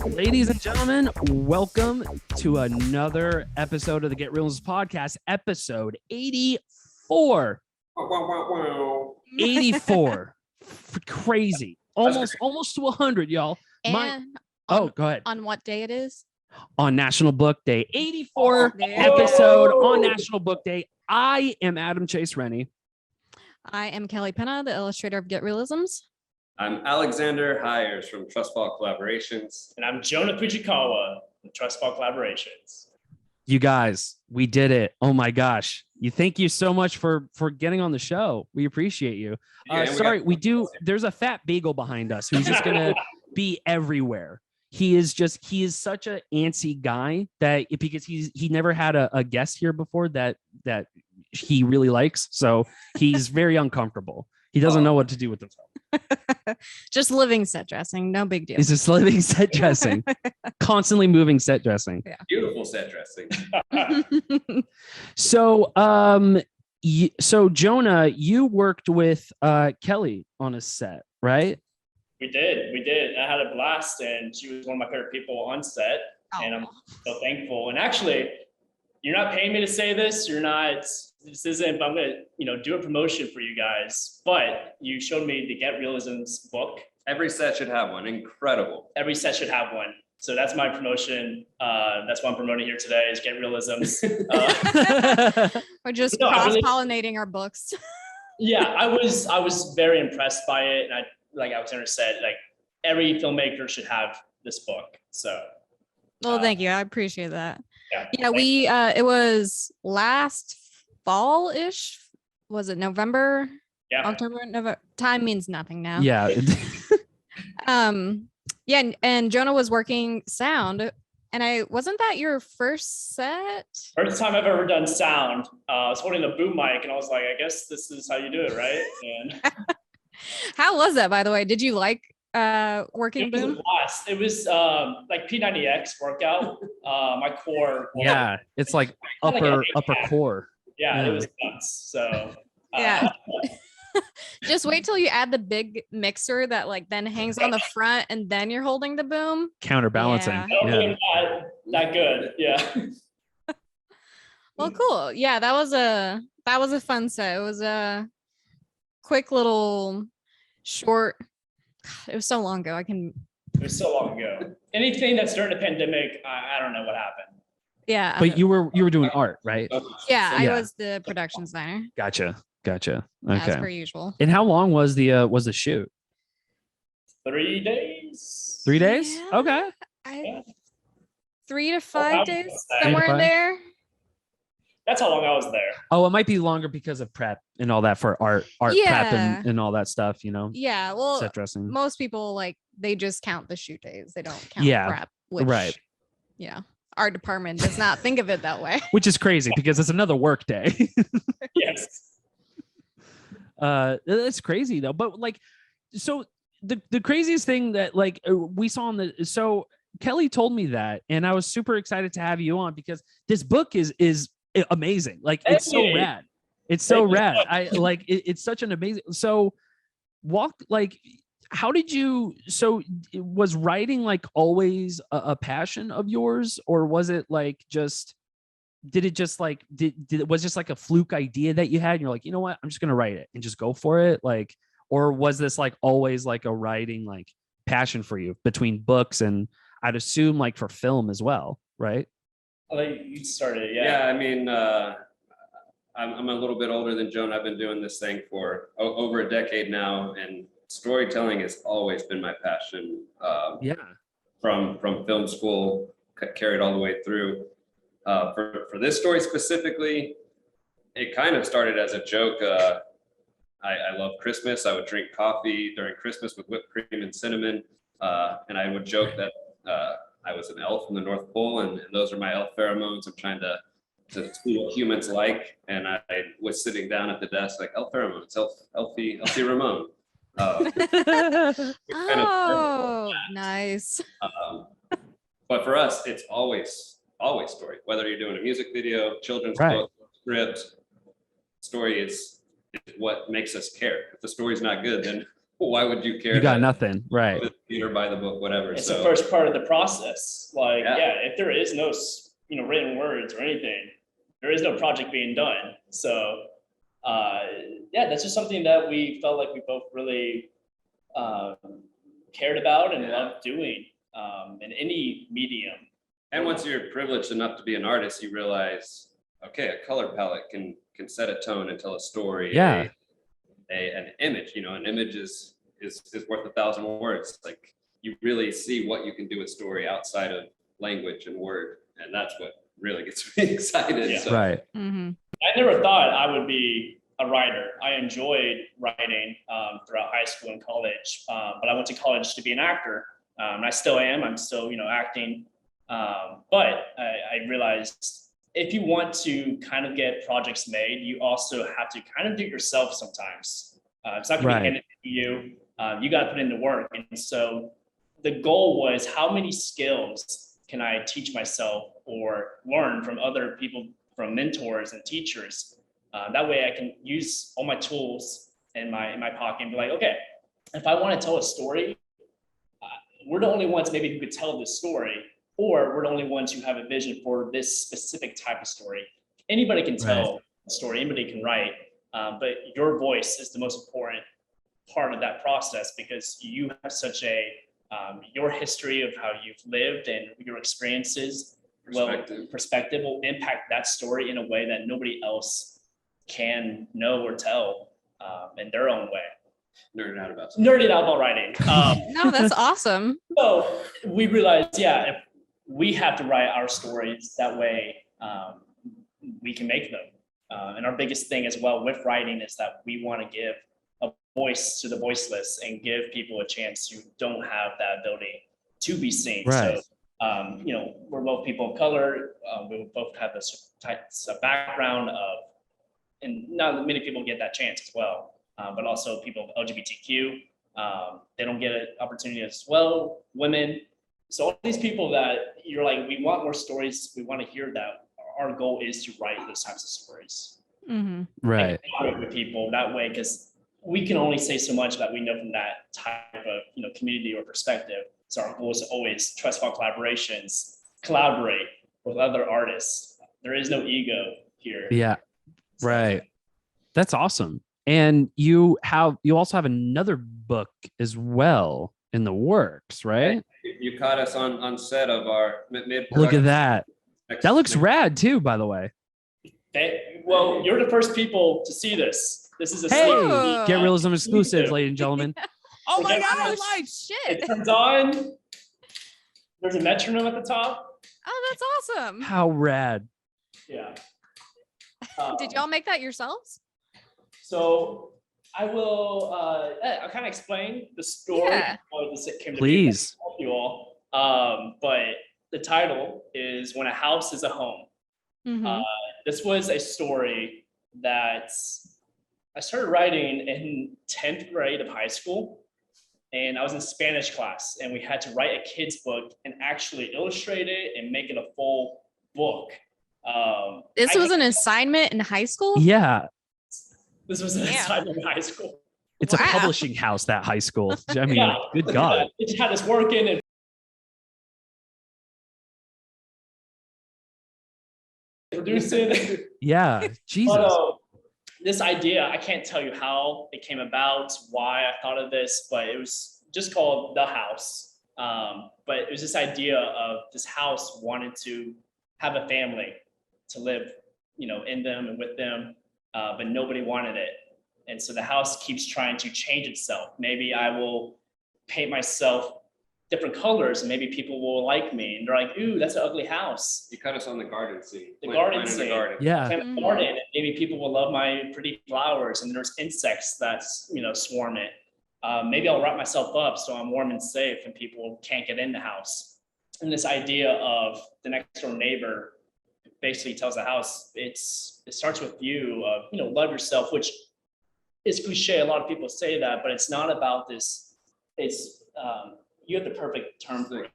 Ladies and gentlemen, welcome to another episode of the Get Reelisms Podcast, episode 84. 84. Crazy. Almost to 100, y'all. And go ahead. On what day it is? On National Book Day. 84 episode on National Book Day. I am Adam Chase Rani. I am Kellie Penna, the illustrator of Get Reelisms. I'm Alexander Hiers from Trustfall Collaborations. And I'm Jonah Fujikawa from Trustfall Collaborations. You guys, we did it. Oh my gosh. Thank you so much for getting on the show. We appreciate you. There's a fat beagle behind us who's just going to be everywhere. He is such an antsy guy that because he never had a guest here before that he really likes. So he's very uncomfortable. He doesn't know what to do with himself. Just living set dressing. No big deal. He's just living set dressing, constantly moving set dressing. Yeah. Beautiful set dressing. So Jonah, you worked with Kellie on a set, right? We did. I had a blast, and she was one of my favorite people on set. And I'm so thankful. And actually, you're not paying me to say this. This isn't, but I'm going to, do a promotion for you guys. But you showed me the Get Reelisms book. Every set should have one. Incredible. Every set should have one. So that's my promotion. That's what I'm promoting here today is Get Reelisms. We're just cross-pollinating our books. Yeah, I was very impressed by it. And like Alexander said, like every filmmaker should have this book. So. Well, thank you. I appreciate that. Yeah, it was last fall-ish. Was it November? Yeah. October, November. Time means nothing now. Yeah. And Jonah was working sound, and wasn't that your first set? First time I've ever done sound. I was holding the boom mic, and I was like, I guess this is how you do it, right? And how was that, by the way? Did you like working boom? It was like P90X workout. My core. Yeah, it's like upper core. Yeah, it was nuts. So yeah. Just wait till you add the big mixer that then hangs on the front, and then you're holding the boom. Counterbalancing. Yeah. That good. Yeah. Well, cool. Yeah, that was a fun set. It was a quick little short. It was so long ago. It was so long ago. Anything that's during the pandemic, I don't know what happened. Yeah. But you were doing art, right? Yeah, I was the production designer. Gotcha. Okay. As per usual. And how long was the shoot? 3 days. 3 days? Yeah, okay. 3 to 5 days, somewhere in there. That's how long I was there. Oh, it might be longer because of prep and all that for art prep and all that stuff, Yeah, well, set dressing. Most people they just count the shoot days. They don't count prep. Which, right. Yeah, our department does not think of it that way. Which is crazy because it's another work day. Yes. That's crazy though. But so the craziest thing that we saw so Kellie told me that, and I was super excited to have you on because this book is amazing. It's so rad. It's so rad. It's such an amazing. So how did you, was writing always a passion of yours, or was it was just a fluke idea that you had and you're like, you know what, I'm just going to write it and just go for it? Or was this always a writing passion for you between books and I'd assume for film as well, right? You started, yeah. Yeah, I mean, I'm a little bit older than Jonah. I've been doing this thing for over a decade now, and storytelling has always been my passion. From film school, carried all the way through. For this story specifically, it kind of started as a joke. I love Christmas. I would drink coffee during Christmas with whipped cream and cinnamon, and I would joke that I was an elf from the North Pole, and those are my elf pheromones. I'm trying to see what humans like, and I was sitting down at the desk elf pheromones, Elfie Ramon. Nice. But for us, it's always story. Whether you're doing a music video, children's book, script, story is what makes us care. If the story's not good, then why would you care? You got nothing, right? Or buy the book, whatever. It's the first part of the process. Like, Yeah. if there is no, written words or anything, there is no project being done. So, that's just something that we felt like we both really cared about and loved doing in any medium. And once you're privileged enough to be an artist, you realize, okay, a color palette can set a tone and tell a story. Yeah. An image, an image is worth 1,000 words. Like, you really see what you can do with story outside of language and word, and that's what really gets me excited. Yeah. So. Right. Mm-hmm. I never thought I would be a writer. I enjoyed writing throughout high school and college, but I went to college to be an actor. And I still am. I'm still, acting. But I realized if you want to kind of get projects made, you also have to kind of do it yourself sometimes. It's not going to be handed to you. You got to put in the work. And so the goal was, how many skills can I teach myself or learn from other people, from mentors and teachers? That way I can use all my tools in my pocket and be like, okay, if I want to tell a story, we're the only ones maybe who could tell this story, or we're the only ones who have a vision for this specific type of story. Anybody can tell a story, anybody can write, but your voice is the most important part of that process, because you have such your history of how you've lived and your experiences, perspective will impact that story in a way that nobody else can know or tell in their own way. Nerding out about writing. No, that's awesome. So we realized, if we have to write our stories, that way we can make them. And our biggest thing as well with writing is that we want to give a voice to the voiceless and give people a chance who don't have that ability to be seen. Right. So, we're both people of color. We both have this types of background and not many people get that chance as well. But also people of LGBTQ, they don't get an opportunity as well. Women. So all these people that you're like, we want more stories. We want to hear that. Our goal is to write those types of stories. Mm-hmm. Right. And with people that way, because we can only say so much that we know from that type of community or perspective. So our goal is to always Trustfall Collaborations, collaborate with other artists. There is no ego here. Yeah. Right. That's awesome. And you also have another book as well in the works, right? You caught us on set of our mid. Look at that. That looks rad too, by the way. Well, you're the first people to see this. This is a Get Reelism exclusive, ladies and gentlemen. Oh my God, Oh, shit. It turns on. There's a metronome at the top. Oh, that's awesome. How rad. Yeah. Did y'all make that yourselves? So I will, I'll kind of explain the story. Yeah. How this came to Please. be. Help you all. But the title is When a House is a Home. Mm-hmm. This was a story that I started writing in 10th grade of high school. And I was in Spanish class, and we had to write a kid's book and actually illustrate it and make it a full book. This was an assignment in high school? Yeah. This was an assignment in high school. It's a publishing house, that high school. I mean, good God. It just had us working and producing. Yeah. Jesus. But, this idea, I can't tell you how it came about, why I thought of this, but it was just called The House. But it was this idea of this house wanted to have a family to live, in them and with them, but nobody wanted it. And so the house keeps trying to change itself. Maybe I will paint myself different colors and maybe people will like me. And they're like, ooh, that's an ugly house. You cut us on the garden scene. The garden scene. Yeah. Plant a garden, and maybe people will love my pretty flowers, and there's insects that's swarm it. Maybe I'll wrap myself up so I'm warm and safe and people can't get in the house. And this idea of the next door neighbor basically tells the house, it starts with you of, love yourself, which is cliche. A lot of people say that, but it's not about this. It's, you have the perfect term for it.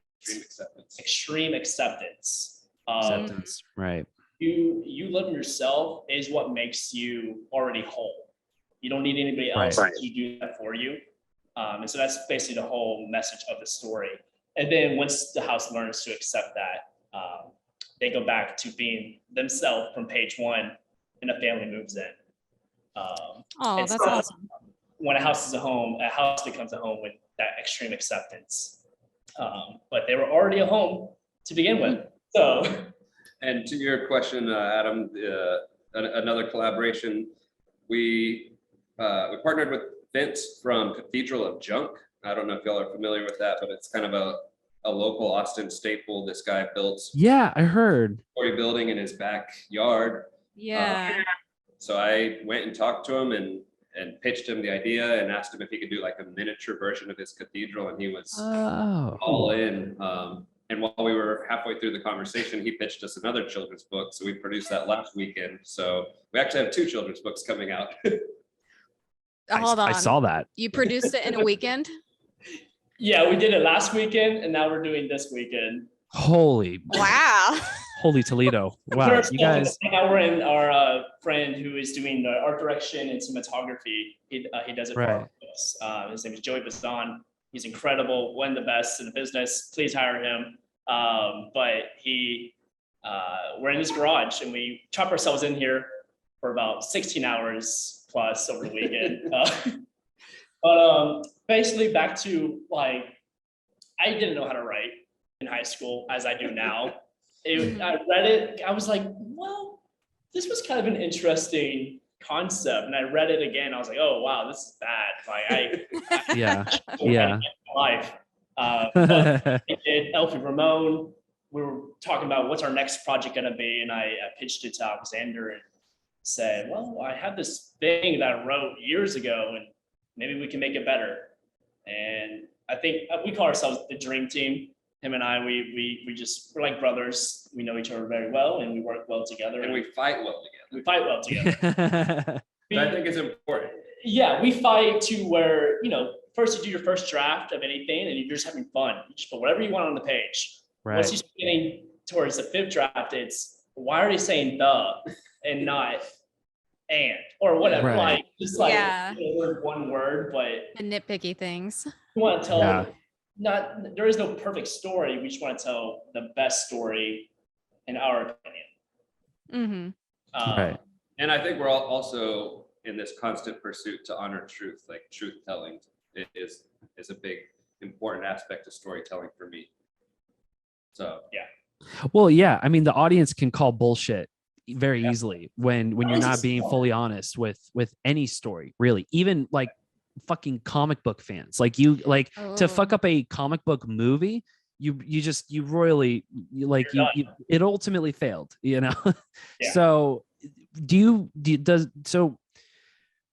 Extreme acceptance. Acceptance, right. You loving yourself is what makes you already whole. You don't need anybody else Right. to do that for you. And so that's basically the whole message of the story. And then once the house learns to accept that, they go back to being themselves from page one, and a family moves in. Oh, and that's so awesome. When a house is a home, a house becomes a home with that extreme acceptance. But they were already a home to begin with. So, and to your question, Adam, another collaboration, we partnered with Vince from Cathedral of Junk. I don't know if y'all are familiar with that, but it's kind of a local Austin staple. This guy built Yeah, I heard. story building in his backyard. Yeah. So I went and talked to him and pitched him the idea and asked him if he could do like a miniature version of his cathedral, and he was all in. And while we were halfway through the conversation, he pitched us another children's book. So we produced that last weekend. So we actually have 2 children's books coming out. Hold on. I saw that. You produced it in a weekend? yeah, we did it last weekend, and now we're doing this weekend. Holy Wow. Toledo. Wow, First, you guys. now we're in our friend who is doing the art direction and cinematography. He does it for our books. His name is Joey Baston. He's incredible, one of the best in the business. Please hire him. But we're in his garage, and we chop ourselves in here for about 16 hours plus over the weekend. But basically back to like, I didn't know how to write in high school as I do now. I read it, I was like, well, this was kind of an interesting concept. And I read it again, I was like, oh wow, this is bad. Like Yeah. Life. But I did Elfie Ramon. We were talking about what's our next project gonna be, and I pitched it to Alexander and said, well, I have this thing that I wrote years ago, and maybe we can make it better. And I think we call ourselves the dream team. Him and I, we're like brothers. We know each other very well, and we work well together. And we fight well together. We fight well together. I think it's important. Yeah, we fight to where, first you do your first draft of anything, and you're just having fun. You just put whatever you want on the page. Right. Once you start getting towards the 5th draft, it's why are they saying the and not and or whatever? Right. Like just like Yeah. one word, but The nitpicky things. you want to tell. Yeah. There is no perfect story. We just want to tell the best story, in our opinion. Right. And I think we're all also in this constant pursuit to honor truth. Like truth telling is a big important aspect of storytelling for me. So yeah. Well, yeah. I mean, the audience can call bullshit very easily when you're not being fully honest with any story, really. Even like fucking comic book fans, like you, like to fuck up a comic book movie, you royally, it ultimately failed, Yeah. So so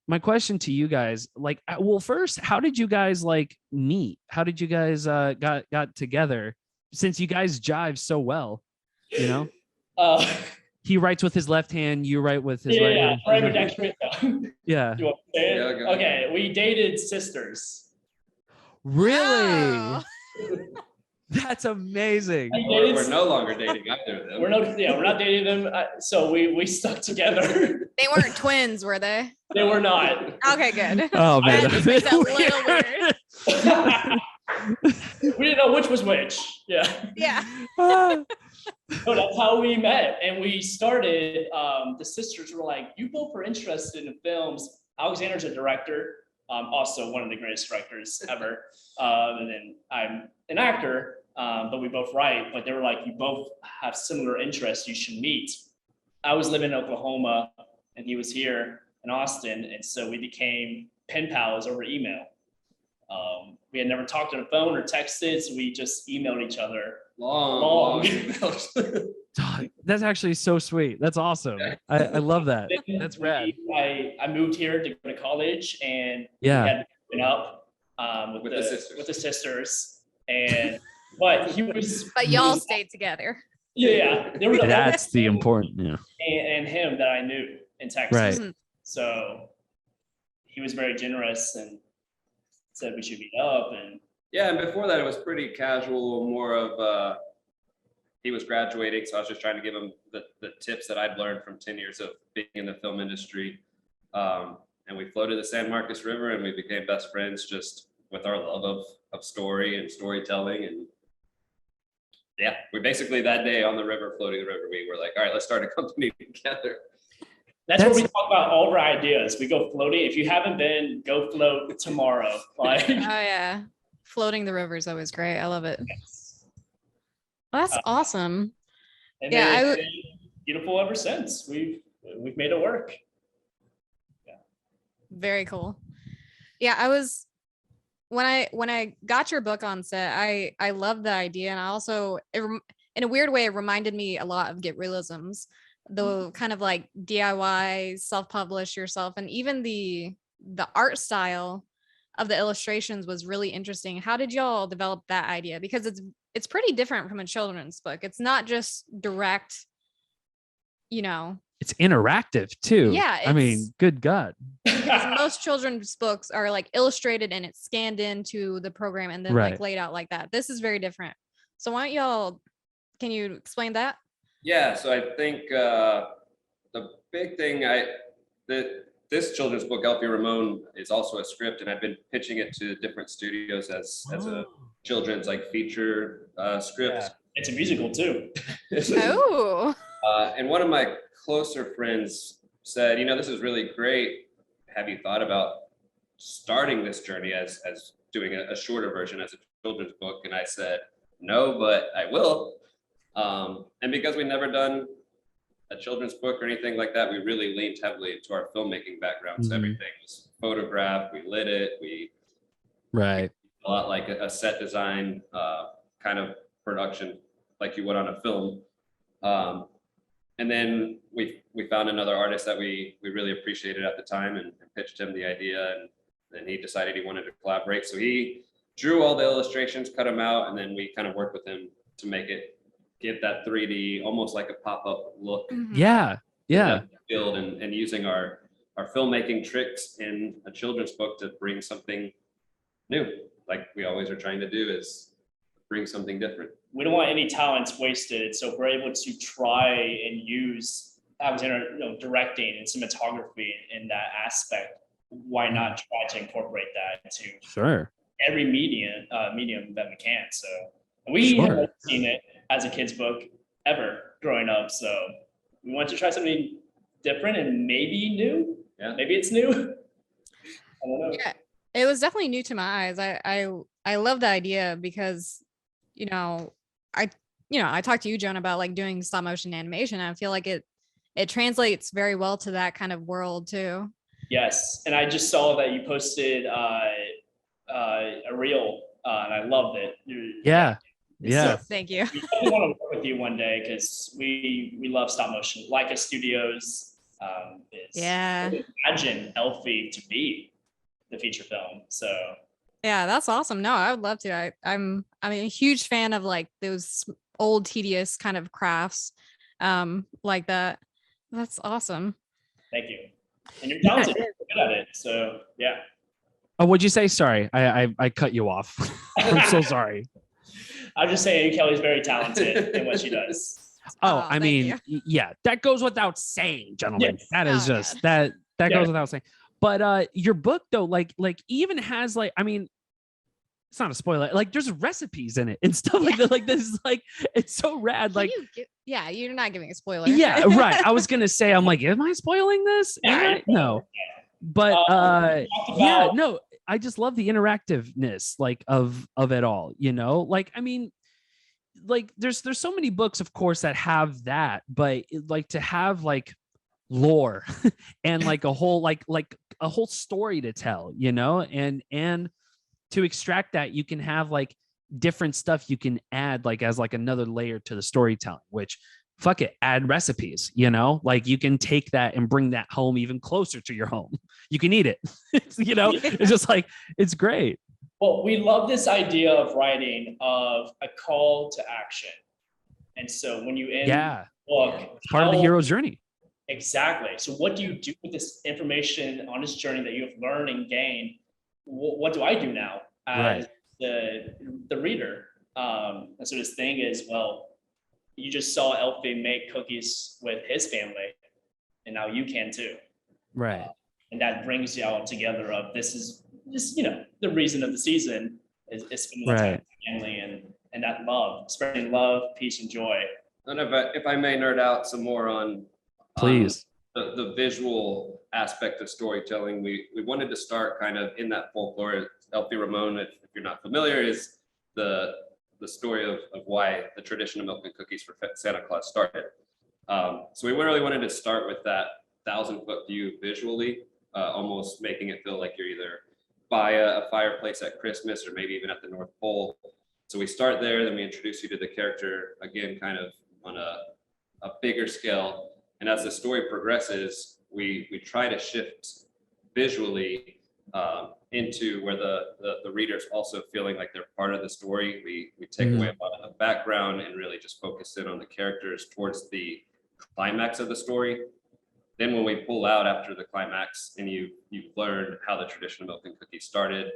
my question to you guys, like, well, first, how did you guys like meet? How did you guys got together, since you guys jive so well, He writes with his left hand, you write with his right hand. Yeah. You want to say it? Yeah, okay, we dated sisters. Really? Wow. That's amazing. we're no longer dating either of them. We're not dating them. So we stuck together. They weren't twins, were they? They were not. Okay, good. Oh man, That just makes it a little weird. We didn't know which was which. Yeah. Yeah. So that's how we met. And we started, the sisters were like, you both are interested in films. Alexander's a director, also one of the greatest directors ever. And then I'm an actor, but we both write. But they were like, you both have similar interests. You should meet. I was living in Oklahoma, and he was here in Austin. And so we became pen pals over email. We had never talked on the phone or texted, so we just emailed each other. Long. That's actually so sweet. That's awesome. I love that. That's rad. I moved here to go to college, and Yeah. we had been up with the sisters, and but he was. But y'all stayed together. Yeah. There was That's the important. Yeah. And him that I knew in Texas. Right. Mhm. So he was very generous and said we should meet up. And Yeah, and before that, it was pretty casual, more of he was graduating, so I was just trying to give him the tips that I'd learned from 10 years of being in the film industry. and we floated the San Marcos River, and we became best friends just with our love of story and storytelling. And yeah, we basically that day on the river, floating the river, we were like, all right, let's start a company together. That's where we talk about all of our ideas. We go floating. If you haven't been, go float tomorrow. Like, oh yeah, floating the river is always great. I love it. Well, that's awesome. And yeah, it's been beautiful ever since. We've made it work. Yeah. Very cool. Yeah, I was when I got your book on set, I love the idea, and I also in a weird way it reminded me a lot of Get Reelisms, the kind of like DIY, self-publish yourself, and even the art style of the illustrations was really interesting. How did y'all develop that idea? Because it's pretty different from a children's book. It's not just direct, you know. It's interactive too. Yeah, I mean, good God. Most children's books are like illustrated and it's scanned into the program and then like laid out like that. This is very different. So why don't y'all, can you explain that? Yeah, so I think the big thing, this children's book, Elfie Ramon, is also a script, and I've been pitching it to different studios as a children's like feature script. Yeah. It's a musical too. Oh. And one of my closer friends said, this is really great. Have you thought about starting this journey as doing a shorter version as a children's book? And I said, no, but I will. And because we've never done a children's book or anything like that, we really leaned heavily into our filmmaking background. So everything was photographed, we lit it, a lot like a set design kind of production like you would on a film. And then we found another artist that we really appreciated at the time and pitched him the idea, and then he decided he wanted to collaborate. So he drew all the illustrations, cut them out, and then we kind of worked with him to make it, give that 3D, almost like a pop-up look. Yeah. Build and using our filmmaking tricks in a children's book to bring something new, like we always are trying to do, is bring something different. We don't want any talents wasted, so if we're able to try and use directing and cinematography in that aspect, why not try to incorporate that into every medium that we can? So we haven't seen it as a kid's book ever growing up, so we want to try something different and maybe new. Yeah, maybe it's new. I don't know. Yeah, it was definitely new to my eyes. I love the idea because I talked to you, Jonah, about like doing stop motion animation. I feel like it translates very well to that kind of world too. Yes, and I just saw that you posted a reel, and I loved it. Yeah. So, thank you. I want to work with you one day because we love stop motion. Leica Studios imagine Elfie to be the feature film. So yeah, that's awesome. No, I would love to. I'm a huge fan of like those old tedious kind of crafts like that. That's awesome. Thank you. And you're talented. You're good at it. So yeah. Oh, what'd you say? Sorry, I cut you off. I'm so sorry. I'm just saying Kellie's very talented in what she does. I mean, yeah, that goes without saying, gentlemen. Yes. That is just that goes without saying. But your book though, like even has like, I mean, it's not a spoiler. Like there's recipes in it and stuff like that. Like this is like, it's so rad. Like, you're not giving a spoiler. Yeah, right. I was gonna say, I'm like, am I spoiling this? No. But no. I just love the interactiveness like of it all, like, I mean, like there's so many books, of course, that have that, but like to have like lore and like a whole, like a whole story to tell, and to extract that, you can have like different stuff you can add like as like another layer to the storytelling, which fuck it, add recipes, like you can take that and bring that home even closer to your home. You can eat it, it's just like, it's great. Well, we love this idea of writing of a call to action. And so when you end the book, it's part of the hero's journey. Exactly. So what do you do with this information on this journey that you have learned and gained? What do I do now as the reader? And so this thing is, well, you just saw Elfie make cookies with his family, and now you can too. Right. And that brings you all together of this is just, the reason of the season is spending time with family and that love, spreading love, peace, and joy. And if I may nerd out some more on please. The visual aspect of storytelling, we wanted to start kind of in that folklore. El Ramon, if you're not familiar, is the story of why the tradition of milk and cookies for Santa Claus started. So we really wanted to start with that 1,000-foot view visually, almost making it feel like you're either by a fireplace at Christmas or maybe even at the North Pole. So we start there, then we introduce you to the character, again, kind of on a bigger scale. And as the story progresses, we try to shift visually into where the reader's also feeling like they're part of the story. We take away a lot of the background and really just focus in on the characters towards the climax of the story. Then when we pull out after the climax and you've learned how the tradition of milk and cookies started,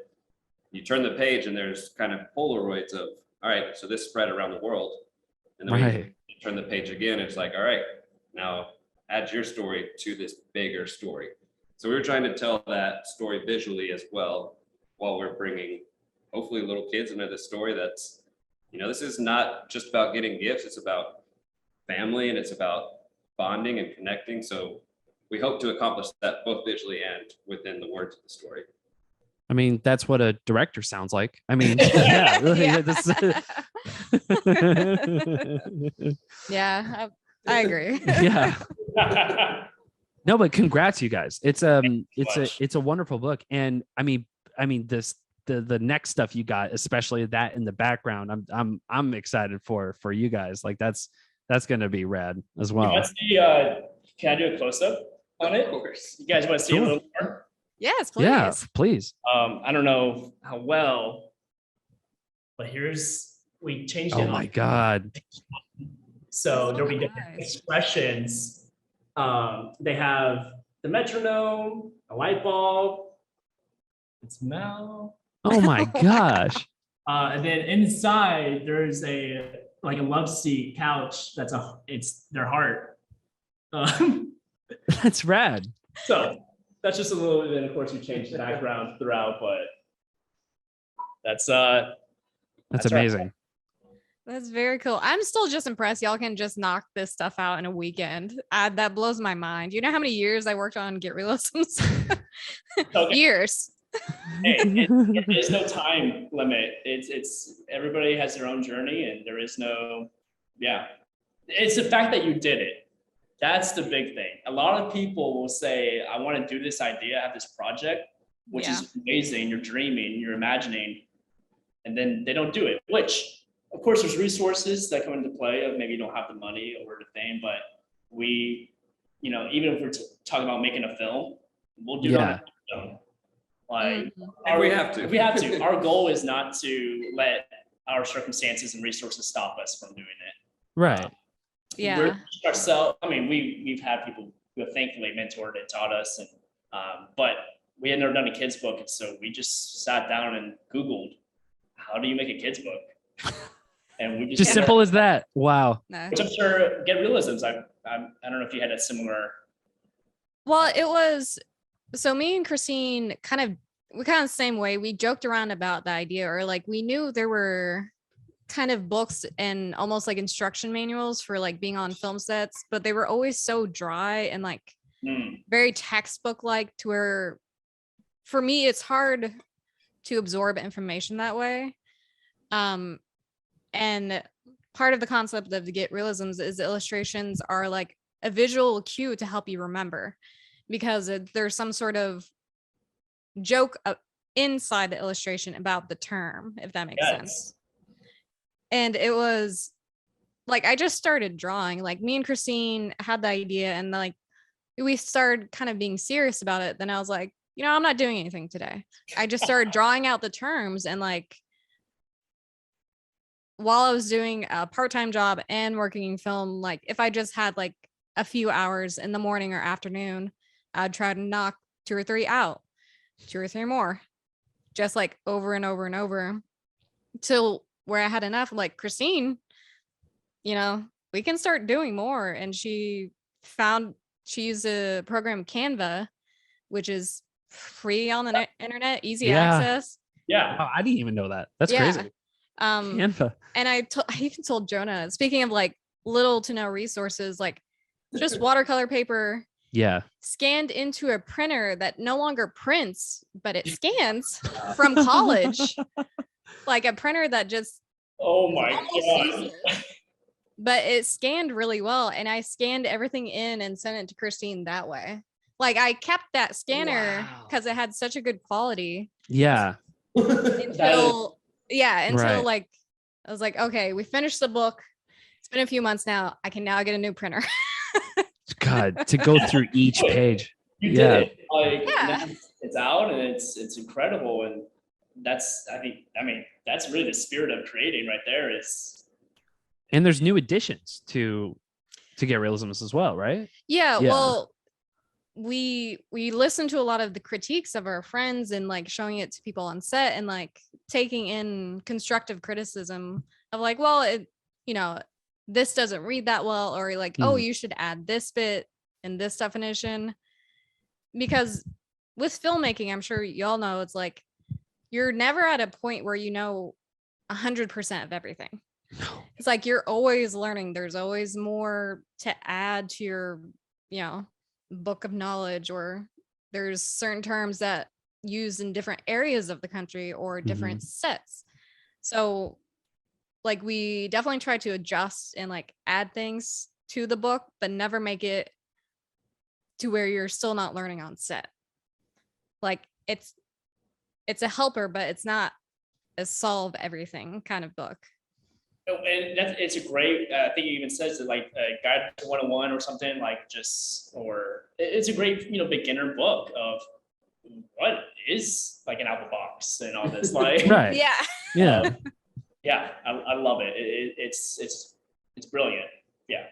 you turn the page and there's kind of Polaroids of, all right, so this spread around the world. And then we turn the page again, it's like, all right, now add your story to this bigger story. So we were trying to tell that story visually as well, while we're bringing hopefully little kids into this story that's, this is not just about getting gifts, it's about family and it's about bonding and connecting. So we hope to accomplish that both visually and within the words of the story. I mean, that's what a director sounds like. I mean, yeah, really. Yeah, I agree. Yeah. No, but congrats, you guys. It's a wonderful book, and I mean this the next stuff you got, especially that in the background. I'm excited for you guys. Like that's going to be rad as well. Can I do a close up on it? Of course. You guys want to see a little more? Yes, please. Yeah, please. I don't know how well, but we changed it. Oh my God. So there'll be different expressions. They have the metronome, a light bulb, it's Mel. Oh my gosh. And then inside there's a love seat couch. It's their heart. That's rad. So that's just a little bit. Of course, we changed the background throughout, but that's amazing. Right. That's very cool. I'm still just impressed. Y'all can just knock this stuff out in a weekend. That blows my mind. You know how many years I worked on Get Reelisms? Okay. Years. Hey, there's no time limit. It's everybody has their own journey, and there is no. Yeah, it's the fact that you did it. That's the big thing. A lot of people will say, I want to do this idea, I have this project, which is amazing. You're dreaming, you're imagining, and then they don't do it, which, of course, there's resources that come into play of maybe you don't have the money or the thing, but we, even if we're talking about making a film, we'll do that. Like, if we have to. If we have to. Our goal is not to let our circumstances and resources stop us from doing it. Right. Yeah. Ourselves. I mean, we've had people who have thankfully mentored and taught us, and but we had never done a kids book, and so we just sat down and Googled, how do you make a kids book? And we just simple as that. Wow. No. Which I'm sure Get Reelisms. I don't know if you had a similar. Well, it was. So me and Christine kind of the same way. We joked around about the idea, or we knew there were kind of books and almost like instruction manuals for being on film sets, but they were always so dry and very textbook like, to where for me it's hard to absorb information that way. And part of the concept of the Get Reelisms is the illustrations are like a visual cue to help you remember, because there's some sort of joke inside the illustration about the term, if that makes sense. And it was I just started drawing. Me and Christine had the idea, and we started kind of being serious about it. Then I was like, I'm not doing anything today. I just started drawing out the terms, and while I was doing a part-time job and working in film, if I just had a few hours in the morning or afternoon, I'd try to knock 2 or 3 out, 2 or 3 more, just over and over and over, till where I had enough. Christine, we can start doing more. And she used a program, Canva, which is free on the internet, easy access. Yeah. Oh, I didn't even know that. That's crazy. Canva. And I even told Jonah, speaking of like little to no resources, like just watercolor paper. Yeah. Scanned into a printer that no longer prints, but it scans from college. Like a printer that just oh my god. But it scanned really well, and I scanned everything in and sent it to Christine that way. Like I kept that scanner because it had such a good quality. Yeah. Until right. like I was like, okay, we finished the book. It's been a few months now. I can now get a new printer. God, to go through each page. You did it. Like it's out and it's incredible. And that's that's really the spirit of creating right there is. And there's new additions to Get Reelisms as well, right? Yeah. Well, we listen to a lot of the critiques of our friends and like showing it to people on set and like taking in constructive criticism of like, well, it, this doesn't read that well, or like, oh, you should add this bit in this definition. Because with filmmaking, I'm sure y'all know, it's like you're never at a point where 100% of everything. It's like you're always learning. There's always more to add to your, book of knowledge, or there's certain terms that used in different areas of the country or different sets. So like we definitely try to adjust and like add things to the book, but never make it to where you're still not learning on set. Like it's a helper, but it's not a solve everything kind of book. And it's a great, I think it even says it like a guide to 101 or something, like or it's a great, beginner book of what is like an apple box and all this, like, right. Yeah. I love it. It's brilliant. Yeah.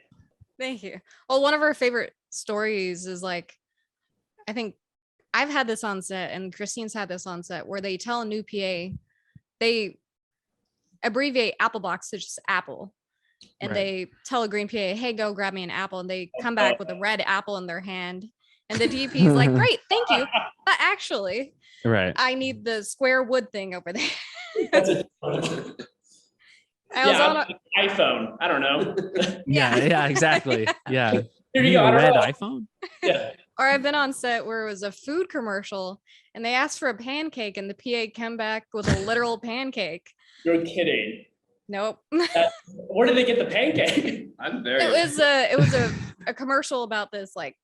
Thank you. Well, one of our favorite stories is like, I think I've had this on set and Christine's had this on set, where they tell a new PA, they abbreviate apple box to just apple, and they tell a green PA, hey, go grab me an apple, and they come back with a red apple in their hand, and the DP is like, great, thank you, but actually I need the square wood thing over there. I was on an iPhone. I don't know. yeah, exactly. Yeah. Here you go. A red iPhone. Yeah. Or I've been on set where it was a food commercial and they asked for a pancake and the PA came back with a literal pancake. You're kidding. Nope. Where did they get the pancake? It was a commercial about this like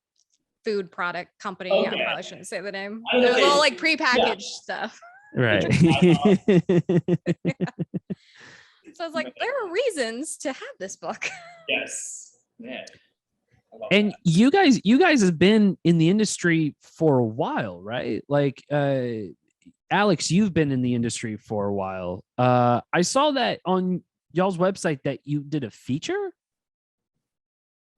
food product company. Okay. I probably shouldn't say the name. It was all like prepackaged stuff. Right. So I was like, there are reasons to have this book. Yes. Man. And that. you guys have been in the industry for a while, right? Like Alex, you've been in the industry for a while. I saw that on y'all's website that you did a feature.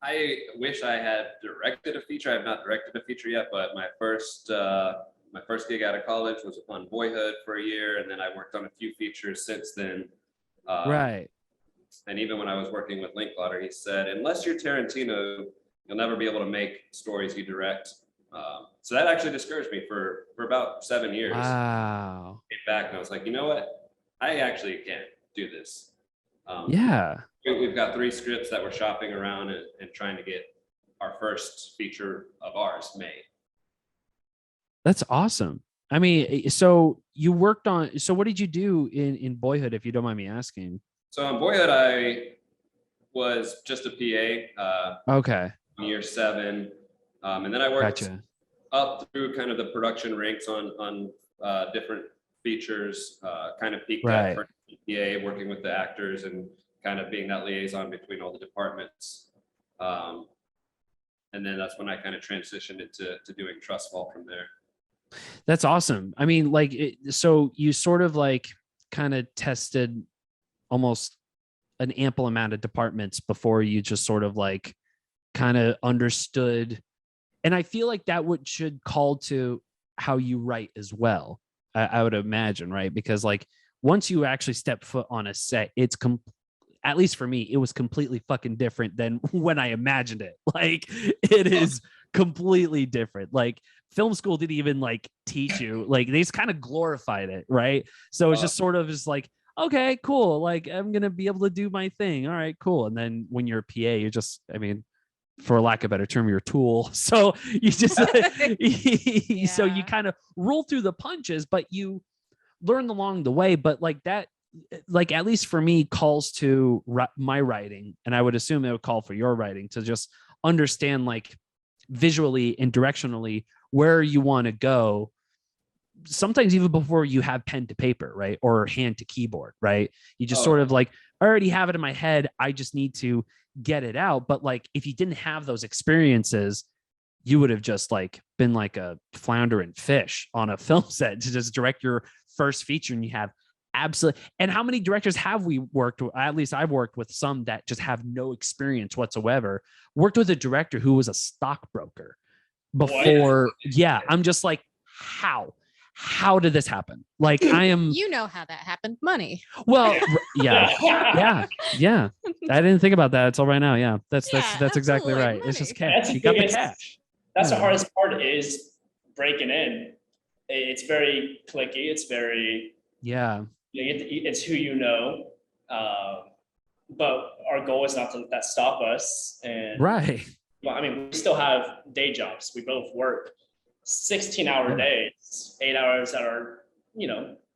I wish I had directed a feature. I have not directed a feature yet, but my first gig out of college was on Boyhood for a year, and then I worked on a few features since then. Right. And even when I was working with Linklater, he said, unless you're Tarantino, you'll never be able to make stories you direct. So that actually discouraged me for about 7 years. Wow. Came back and I was like, you know what? I actually can't do this. Yeah. We've got 3 scripts that we're shopping around and trying to get our first feature of ours made. That's awesome. I mean, so you worked on, so what did you do in Boyhood, if you don't mind me asking? So in Boyhood, I was just a PA. Okay. Year 7. And then I worked up through kind of the production ranks on different features, kind of peaked at first PA, working with the actors and kind of being that liaison between all the departments. And then that's when I kind of transitioned into doing Trustfall from there. That's awesome. I mean, like, so you sort of like kind of tested almost an ample amount of departments before you just sort of like kind of understood. And I feel like that should call to how you write as well. I would imagine, right? Because like once you actually step foot on a set, it's at least for me, it was completely fucking different than when I imagined it. Like it is completely different. Like film school didn't even like teach you, like they just kind of glorified it, right? So it's just sort of just like, okay, cool, like I'm gonna be able to do my thing, all right, cool. And then when you're a PA, you're just, I mean, for lack of a better term, you're a tool. So you just so you kind of roll through the punches, but you learn along the way. But like that, like at least for me, calls to my writing, and I would assume it would call for your writing, to just understand like visually and directionally where you want to go, sometimes even before you have pen to paper, right, or hand to keyboard, right? You just sort of like, I already have it in my head, I just need to get it out. But like if you didn't have those experiences, you would have just like been like a flounder and fish on a film set to just direct your first feature, and you have absolutely. And how many directors have we worked with? At least I've worked with some that just have no experience whatsoever. Worked with a director who was a stockbroker before. Yeah, I'm just like, how did this happen? Like I am, you know how that happened. Money. well, yeah. I didn't think about that until right now. Yeah, that's exactly right. Money. It's just cash. You got the cash. That's the hardest part, is breaking in. It's very clicky. It's very, it's who you know. But our goal is not to let that stop us. And right. Well, I mean, we still have day jobs. We both work 16-hour days, 8 hours at our,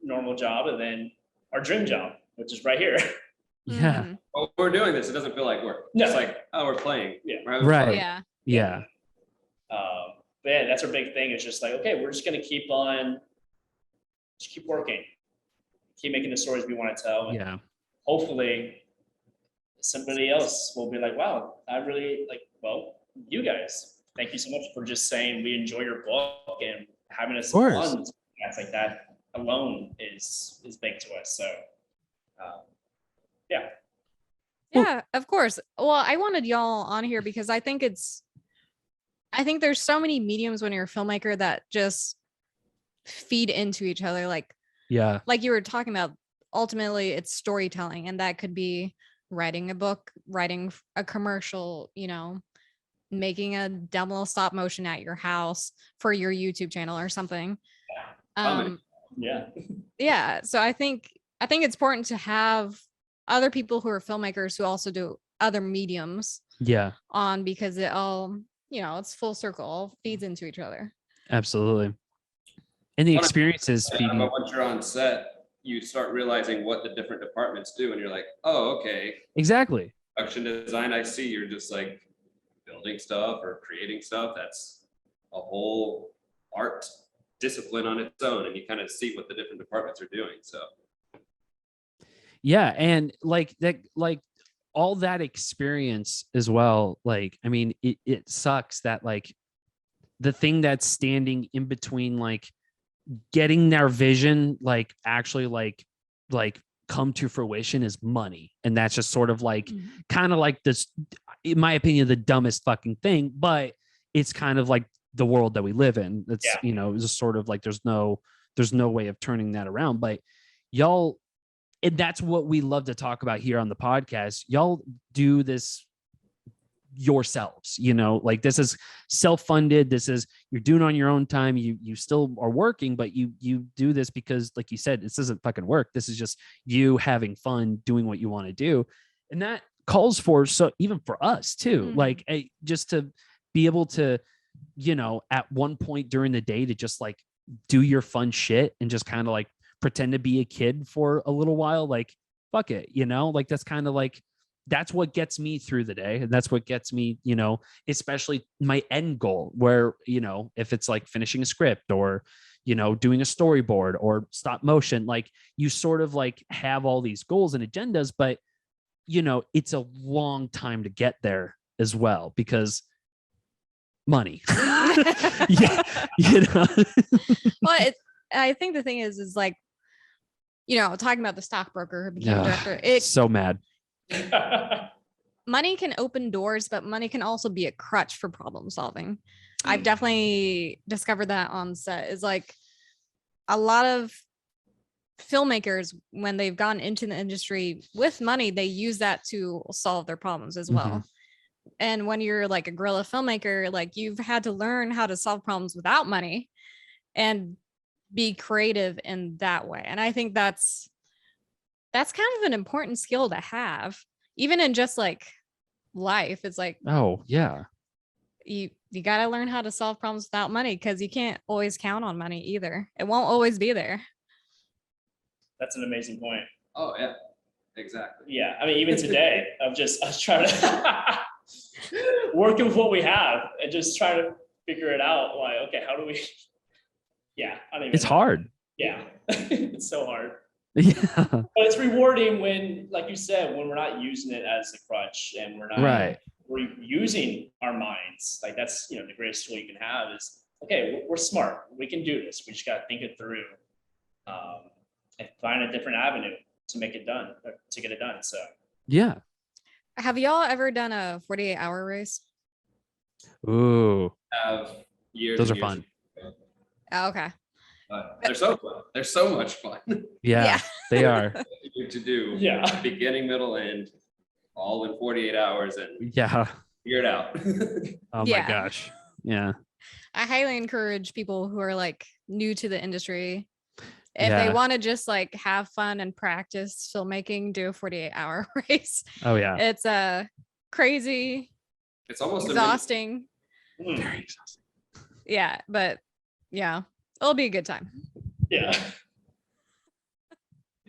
normal job, and then our dream job, which is right here. Yeah. Well, we're doing this, it doesn't feel like work. No. It's like, oh, we're playing. Yeah. Right. Yeah. Yeah. But yeah, that's our big thing. It's just like, okay, we're just gonna keep working, keep making the stories we want to tell. And hopefully somebody else will be like, wow, I really like, well, you guys, thank you so much for just saying we enjoy your book and having us fun. That's like, that alone is big to us. So yeah, of course. Well, I wanted y'all on here because I think there's so many mediums when you're a filmmaker that just feed into each other. Like you were talking about, ultimately it's storytelling, and that could be writing a book, writing a commercial, making a demo stop motion at your house for your YouTube channel or something. Yeah. So I think it's important to have other people who are filmmakers who also do other mediums on, because it all, it's full circle, all feeds into each other. Absolutely. And the experiences feeding. But once you're on set, you start realizing what the different departments do, and you're like, oh, okay. Exactly. Production design, I see you're just like building stuff or creating stuff. That's a whole art discipline on its own, and you kind of see what the different departments are doing. So yeah, and like that, like all that experience as well. Like, I mean, it sucks that like the thing that's standing in between like getting their vision like actually like come to fruition is money. And that's just sort of like kind of like this, in my opinion, the dumbest fucking thing, but it's kind of like the world that we live in. It's it's just sort of like there's no way of turning that around. But y'all, and that's what we love to talk about here on the podcast. Y'all do this yourselves, like this is self-funded. This is, you're doing on your own time. You still are working, but you do this because, like you said, this isn't fucking work. This is just you having fun doing what you want to do. And that calls for, so even for us too, like just to be able to, at one point during the day to just like do your fun shit and just kind of like pretend to be a kid for a little while. Like, fuck it, like that's kind of like, that's what gets me through the day. And that's what gets me, especially my end goal where, if it's like finishing a script or, doing a storyboard or stop motion, like you sort of like have all these goals and agendas, but it's a long time to get there as well because money. Well, I think the thing is like, talking about the stockbroker who became director, it's so mad. Money can open doors, but money can also be a crutch for problem solving. I've definitely discovered that on set. Is like a lot of filmmakers, when they've gotten into the industry with money, they use that to solve their problems as well. And when you're like a guerrilla filmmaker, like you've had to learn how to solve problems without money and be creative in that way. And I think that's kind of an important skill to have, even in just like life. It's like, oh yeah, you got to learn how to solve problems without money, because you can't always count on money either. It won't always be there. That's an amazing point. Oh yeah, exactly. Yeah, I mean, even today, I was trying to work with what we have and just trying to figure it out. Like, okay, how do we? Yeah, I don't even it's know. hard. Yeah, it's so hard. Yeah, But it's rewarding when, like you said, when we're not using it as a crutch and we're not right. we're using our minds. Like that's, the greatest tool you can have is, okay, we're smart. We can do this. We just got to think it through and find a different avenue to make it done, or to get it done. So Yeah. Have y'all ever done a 48-hour race? Ooh, Have years. those are and years fun. ago. Oh, okay. But they're so fun. They're so much fun Yeah, they are. to do. yeah, Beginning, middle, end, all in 48 hours and Yeah. figure it out. Oh Yeah. my gosh. Yeah. I highly encourage people who are like new to the industry, if Yeah. they want to just like have fun and practice filmmaking, do a 48-hour race. Oh yeah. It's crazy, It's almost exhausting. Very exhausting. Yeah, but yeah, it'll be a good time. yeah.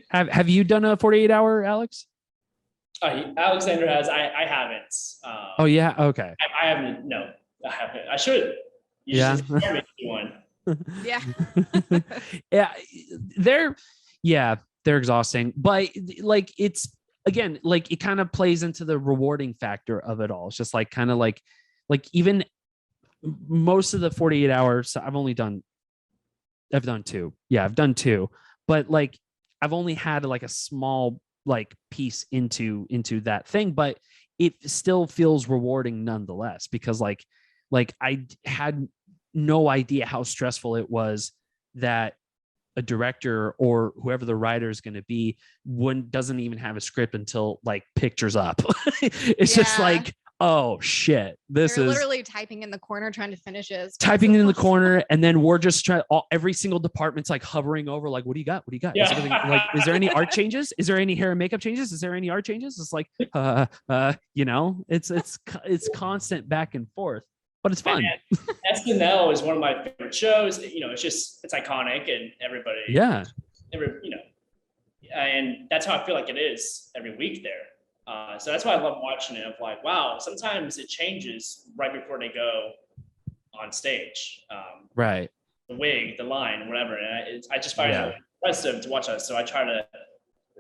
Have you done a 48-hour, Alex? Alexander has. I haven't. Oh yeah. Okay. I haven't. No, I haven't. I should. You Yeah. should just prepare me to do one. Yeah. They're exhausting, but like it's again, like it kind of plays into the rewarding factor of it all. It's just like kind of like even most of the 48 hours I've done two. Yeah, I've done two, but like I've only had like a small like piece into that thing, but it still feels rewarding nonetheless, because like I had no idea how stressful it was that a director or whoever the writer is going to be doesn't even have a script until like pictures up. It's just Yeah. like, oh shit, this They're is literally typing in the corner trying to finish it. as fast typing as in the possible. corner, and then we're just trying. Every single department's like hovering over, like, what do you got? What do you got? Is Yeah. everything like? Is there any art changes? Is there any hair and makeup changes? Is there any art changes? It's like, it's constant back and forth, but it's fun. SNL is one of my favorite shows. It's iconic and everybody. Yeah, And that's how I feel like it is every week there. So that's why I love watching it. Of like, wow, sometimes it changes right before they go on stage. right. The wig, the line, whatever. And I just find Yeah. it impressive to watch that. So I try to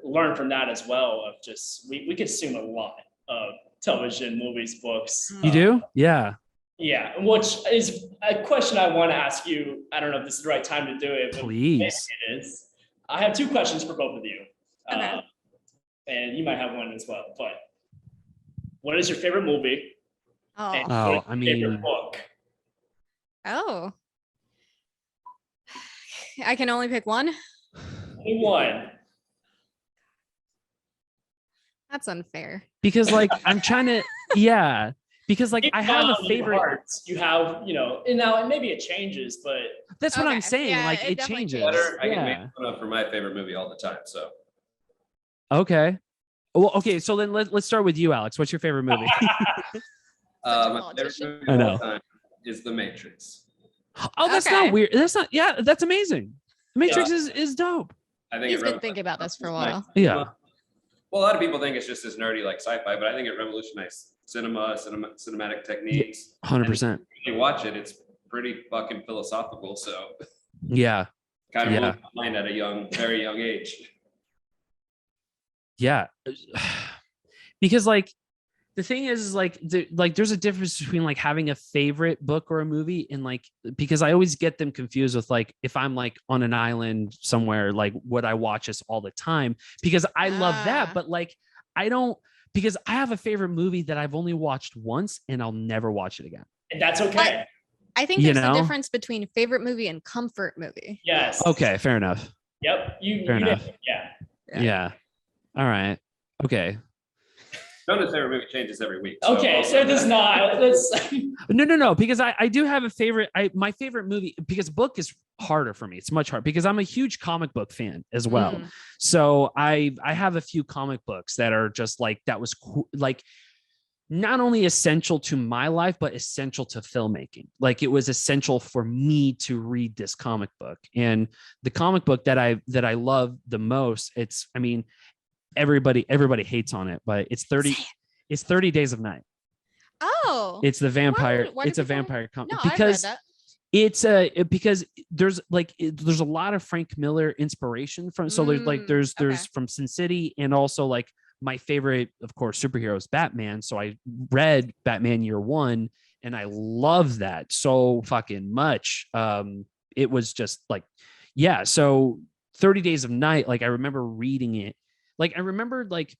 learn from that as well. Of just we consume a lot of television, movies, books. You do? Yeah. Yeah, which is a question I want to ask you. I don't know if this is the right time to do it, but Please. maybe it is. I have two questions for both of you. Okay. And you might have one as well. But what is your favorite movie? And Oh. what is your favorite book? Oh. I can only pick one. Only one. That's unfair. Because like I'm trying to, yeah. Because like Deep I have down a in your favorite. heart, you have, and now maybe it changes, but That's what I'm Okay. saying. Yeah, like it it definitely changes. Better. I get made Yeah. fun of for my favorite movie all the time. So Okay. Well, okay. So then let's start with you, Alex. What's your favorite movie? a my favorite politician. movie I of know. all time is The Matrix. Oh, that's Okay. not weird. That's not. Yeah, that's amazing. The Matrix is dope. I think He's it been rev- thinking about this for a Nice. while. Yeah. Well, a lot of people think it's just as nerdy like sci-fi, but I think it revolutionized cinematic techniques. 100%. When you watch it, it's pretty fucking philosophical. So Yeah. kind of Yeah. blew my mind at a very young age. Yeah. Because like the thing is like there's a difference between like having a favorite book or a movie, and like, because I always get them confused with like, if I'm like on an island somewhere, like would I watch this all the time? Because I love that, Ah. but like I don't, because I have a favorite movie that I've only watched once and I'll never watch it again. and that's okay. I think You there's know? a difference between favorite movie and comfort movie. Yes. Okay, fair enough. Yep. You Fair did enough. it. Yeah. Yeah. Yeah. All right. Okay. Jonah's favorite movie changes every week. Okay, so it does not. No, because I do have a favorite. My favorite movie, because book is harder for me. It's much harder because I'm a huge comic book fan as well. So I have a few comic books that are just like, that was like not only essential to my life, but essential to filmmaking. Like, it was essential for me to read this comic book. And the comic book that I love the most, I mean, everybody hates on it, but it's 30 Days of Night. Oh, it's the vampire. Why it's a did people- vampire comic No, because I read that. it's because there's a lot of Frank Miller inspiration from. So there's okay. from Sin City, and also like my favorite, of course, superhero is Batman. So I read Batman Year One, and I love that so fucking much. It was just like, yeah. So 30 Days of Night, like I remember reading it. Like I remember like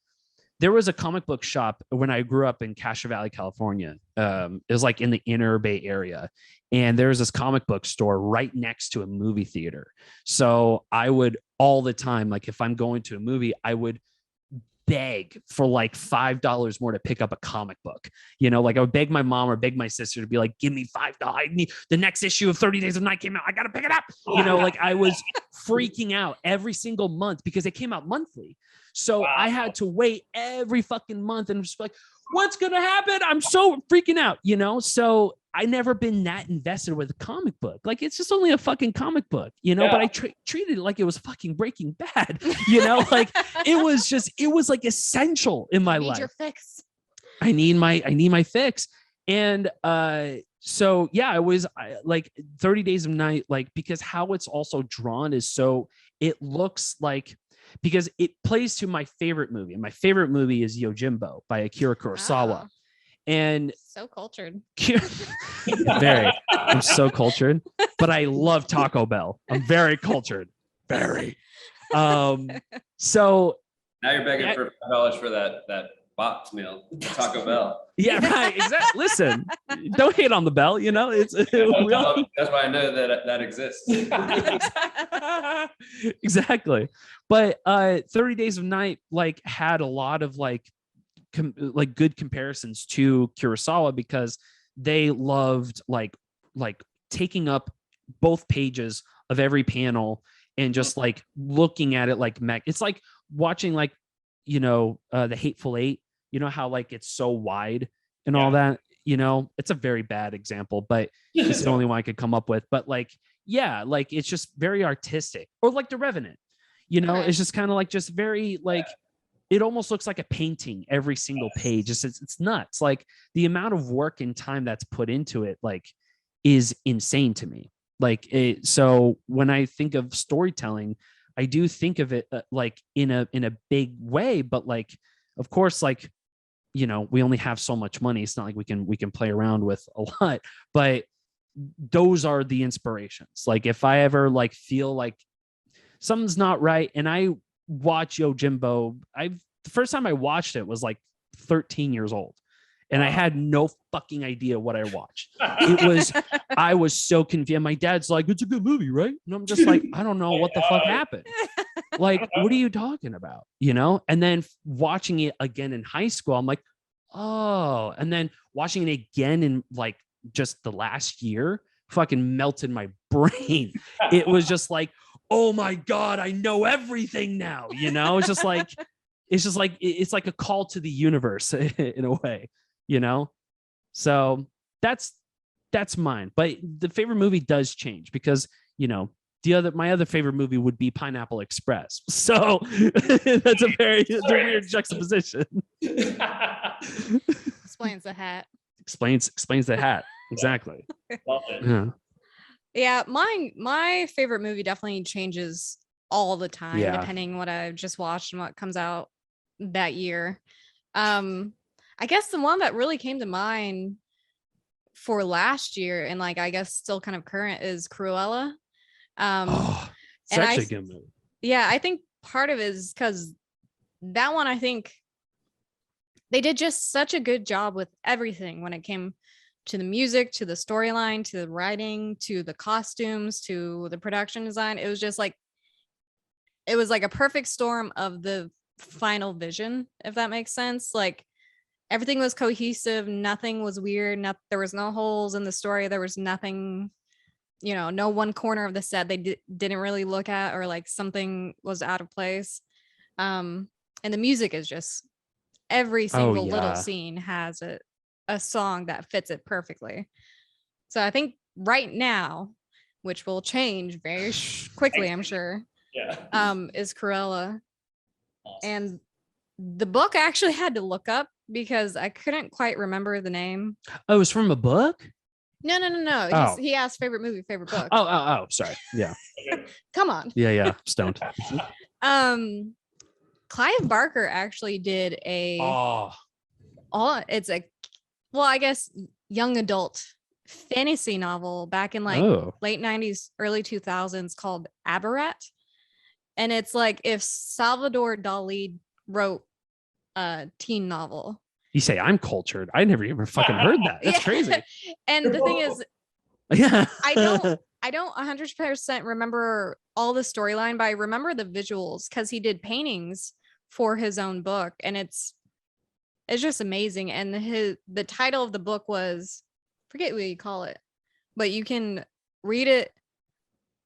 there was a comic book shop when I grew up in Castro Valley, California. It was like in the inner Bay Area. And there was this comic book store right next to a movie theater. So I would all the time, like if I'm going to a movie, I would beg for like $5 more to pick up a comic book. You know, like I would beg my mom or beg my sister to be like, give me $5. I need the next issue of 30 Days of Night came out. I got to pick it up. You know, like I was freaking out every single month because it came out monthly. So I had to wait every fucking month and just like, what's going to happen? I'm so freaking out, you know? So I never been that invested with a comic book. Like, it's just only a fucking comic book, you know, but I treated it like it was fucking Breaking Bad, you know, like it was like essential in my life. Your fix. I need my fix. And, so yeah, it was like 30 Days of Night, like, because how it's also drawn is so, it looks like, because it plays to my favorite movie. And my favorite movie is Yojimbo by Akira Kurosawa. Oh, and so cultured. Very, I'm so cultured, but I love Taco Bell. I'm very cultured. Very. So now you're begging for $5 for that box meal, Taco Bell. Yeah, right. Exactly. Listen, don't hate on the bell. You know, it's that's why I know that exists. Exactly. But 30 Days of Night like had a lot of like good comparisons to Kurosawa, because they loved like taking up both pages of every panel and just like looking at it like it's like watching like, you know, The Hateful Eight. You know how like it's so wide and all that, you know, it's a very bad example, but it's the only one I could come up with. But like, yeah, like it's just very artistic. Or like The Revenant, you know, it's just kind of like just very like, it almost looks like a painting every single page. It's nuts. Like the amount of work and time that's put into it, like, is insane to me. Like, so when I think of storytelling, I do think of it like in a big way, but like, of course, like, you know, we only have so much money. It's not like we can play around with a lot, but those are the inspirations. Like if I ever like feel like something's not right and I watch Yojimbo, the first time I watched it was like 13 years old. And I had no fucking idea what I watched. I was so confused. My dad's like, it's a good movie, right? And I'm just like, I don't know what the fuck happened. Like, what are you talking about? You know? And then watching it again in high school, I'm like, oh. And then watching it again in like just the last year, fucking melted my brain. It was just like, oh my God, I know everything now. You know, it's like a call to the universe in a way. You know, so that's mine. But the favorite movie does change because, you know, my other favorite movie would be Pineapple Express. So that's a weird juxtaposition. Explains the hat. Explains the hat. Exactly. Love it. Yeah, my favorite movie definitely changes all the time, depending what I've just watched and what comes out that year. I guess the one that really came to mind for last year and like I guess still kind of current is Cruella. It's actually a good movie. Yeah, I think part of it is because that one, I think they did just such a good job with everything when it came to the music, to the storyline, to the writing, to the costumes, to the production design. It was like a perfect storm of the final vision, if that makes sense. Like everything was cohesive. Nothing was weird. There was no holes in the story. There was nothing, no one corner of the set they didn't really look at, or like something was out of place. And the music is just every single little scene has a song that fits it perfectly. So I think right now, which will change very quickly, I'm sure, is Cruella. Awesome. And the book I actually had to look up because I couldn't quite remember the name. Oh, it was from a book? No. Oh. He asked favorite movie, favorite book. Oh, sorry. Yeah. Come on. Yeah. Stoned. Clive Barker actually did I guess young adult fantasy novel back in like late 90s, early 2000s called Abarat. And it's like if Salvador Dali wrote a teen novel. You say I'm cultured. I never even fucking heard that. That's crazy. And the thing is, I don't 100% remember all the storyline, but I remember the visuals because he did paintings for his own book, and it's just amazing. And the title of the book was, forget what you call it, but you can read it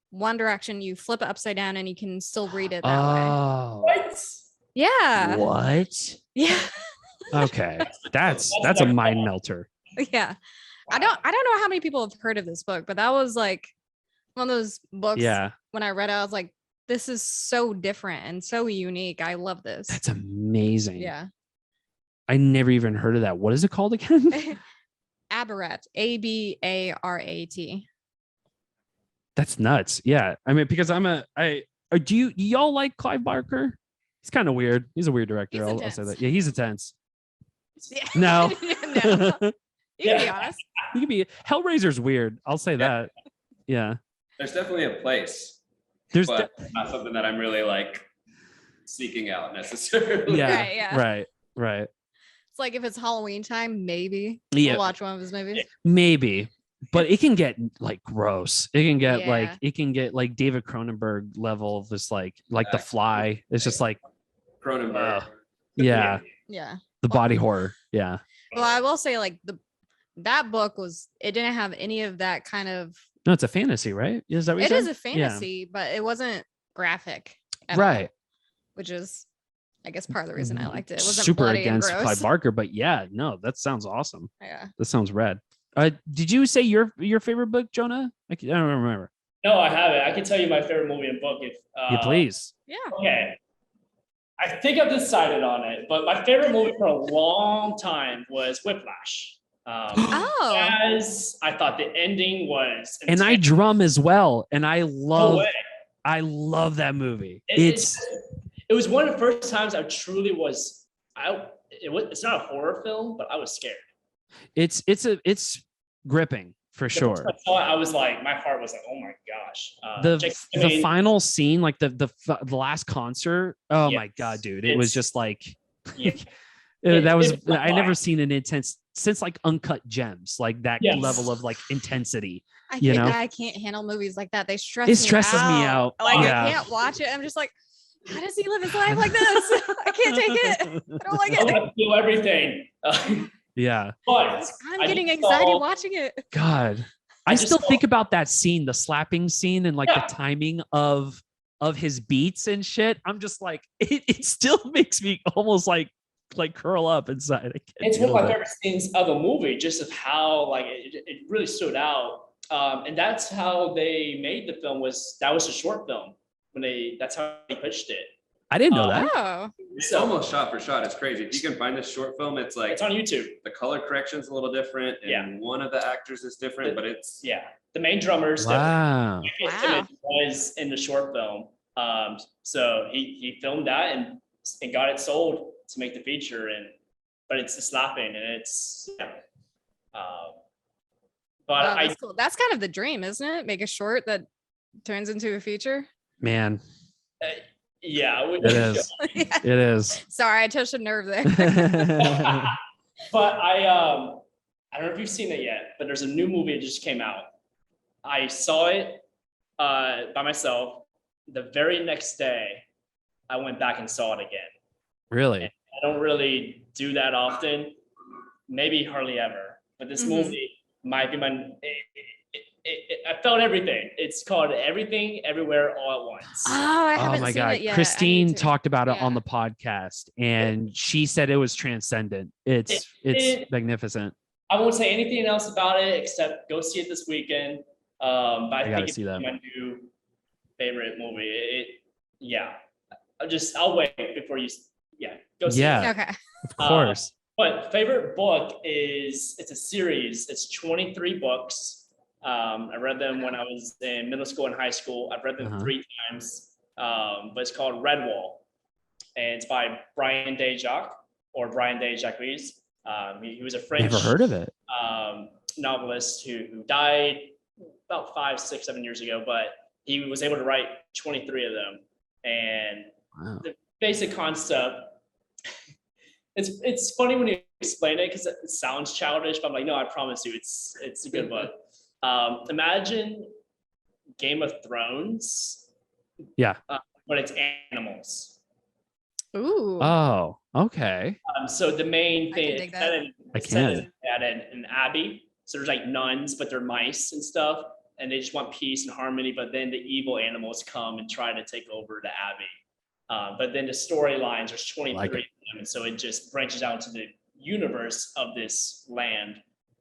one direction, you flip it upside down, and you can still read it that way. What? Yeah. What? Yeah. Okay. That's a mind melter. Yeah. Wow. I don't know how many people have heard of this book, but that was like one of those books. Yeah. When I read it, I was like, this is so different and so unique. I love this. That's amazing. Yeah. I never even heard of that. What is it called again? Abarat. Abarat. That's nuts. Yeah. I mean, because do y'all like Clive Barker? He's kind of weird. He's a weird director. I'll say that. Yeah, he's intense. Yeah. No. No. You can be honest. You can be. Hellraiser's weird. I'll say that. Yeah. There's definitely a place. But not something that I'm really like seeking out necessarily. Yeah. Right. It's like if it's Halloween time, maybe we'll watch one of his movies. Maybe. But it can get like gross. It can get like David Cronenberg level of this like The Fly. It's just like Cronenberg. Yeah. The body horror. Yeah. Well, I will say like that book it didn't have any of that kind of. No, it's a fantasy, right? Is that what you said? It is a fantasy, but it wasn't graphic. Right. All, which is, I guess, part of the reason I liked it. It wasn't super bloody against and gross. Clive Barker, but yeah, no, that sounds awesome. Yeah. That sounds rad. Did you say your favorite book, Jonah? I don't remember. No, I haven't. I can tell you my favorite movie and book if please. Yeah. Okay. I think I've decided on it, but my favorite movie for a long time was Whiplash. As I thought the ending was intense. And I drum as well, and I love that movie. It was one of the first times I truly was. It's not a horror film, but I was scared. It's gripping for sure. I saw it, I was like, my heart was like, oh my gosh. The final scene, like the last concert. Oh my god, dude! It was just like. Yeah. I never seen an intense since like Uncut Gems, like that level of like intensity. I can't handle movies like that. They stress. It stresses me out. Like I can't watch it. I'm just like, how does he live his life like this? I can't take it. I don't like it. I feel everything. Yeah. But I'm getting anxiety watching it. God, I still think about that scene, the slapping scene, and like the timing of his beats and shit. I'm just like, it still makes me almost like curl up inside. It's one of my favorite scenes of a movie, just of how like it really stood out. And that's how they made the film. That was a short film that's how they pitched it. I didn't know that. Oh. It's almost shot for shot. It's crazy. If you can find this short film, it's like it's on YouTube. The color correction's a little different, and one of the actors is different, but it's the main drummer's wow. was in the short film. So he filmed that and got it sold to make the feature, but it's the slapping and it's that's cool. That's kind of the dream, isn't it? Make a short that turns into a feature. Man. It is. It is. Sorry, I touched a nerve there. But I don't know if you've seen it yet, but there's a new movie that just came out. I saw it by myself. The very next day, I went back and saw it again. Really? And I don't really do that often. maybe hardly ever. But this movie might be I felt everything. It's called Everything Everywhere All at Once. Oh, I haven't seen it yet. Christine talked about it on the podcast, and she said it was transcendent. It's magnificent. I won't say anything else about it except go see it this weekend. But I think it's my new favorite movie. I'll wait before you. Go see it. Okay. Of course. But favorite book it's a series. It's 23 books. I read them when I was in middle school and high school. I've read them 3 times. But it's called Redwall, and it's by Brian de Jacques or Brian de Jacques. He was a French. Never heard of it. Novelist who died about 5, 6, 7 years ago, but he was able to write 23 of them. And the basic concept, it's funny when you explain it because it sounds childish, but I'm like, no, I promise you, it's a good book. Imagine Game of Thrones. Yeah. But it's animals. Ooh. Oh, okay. So the main thing is at an abbey. So there's like nuns, but they're mice and stuff, and they just want peace and harmony. But then the evil animals come and try to take over the abbey. But then the storylines, there's 23 of them, and so it just branches out to the universe of this land.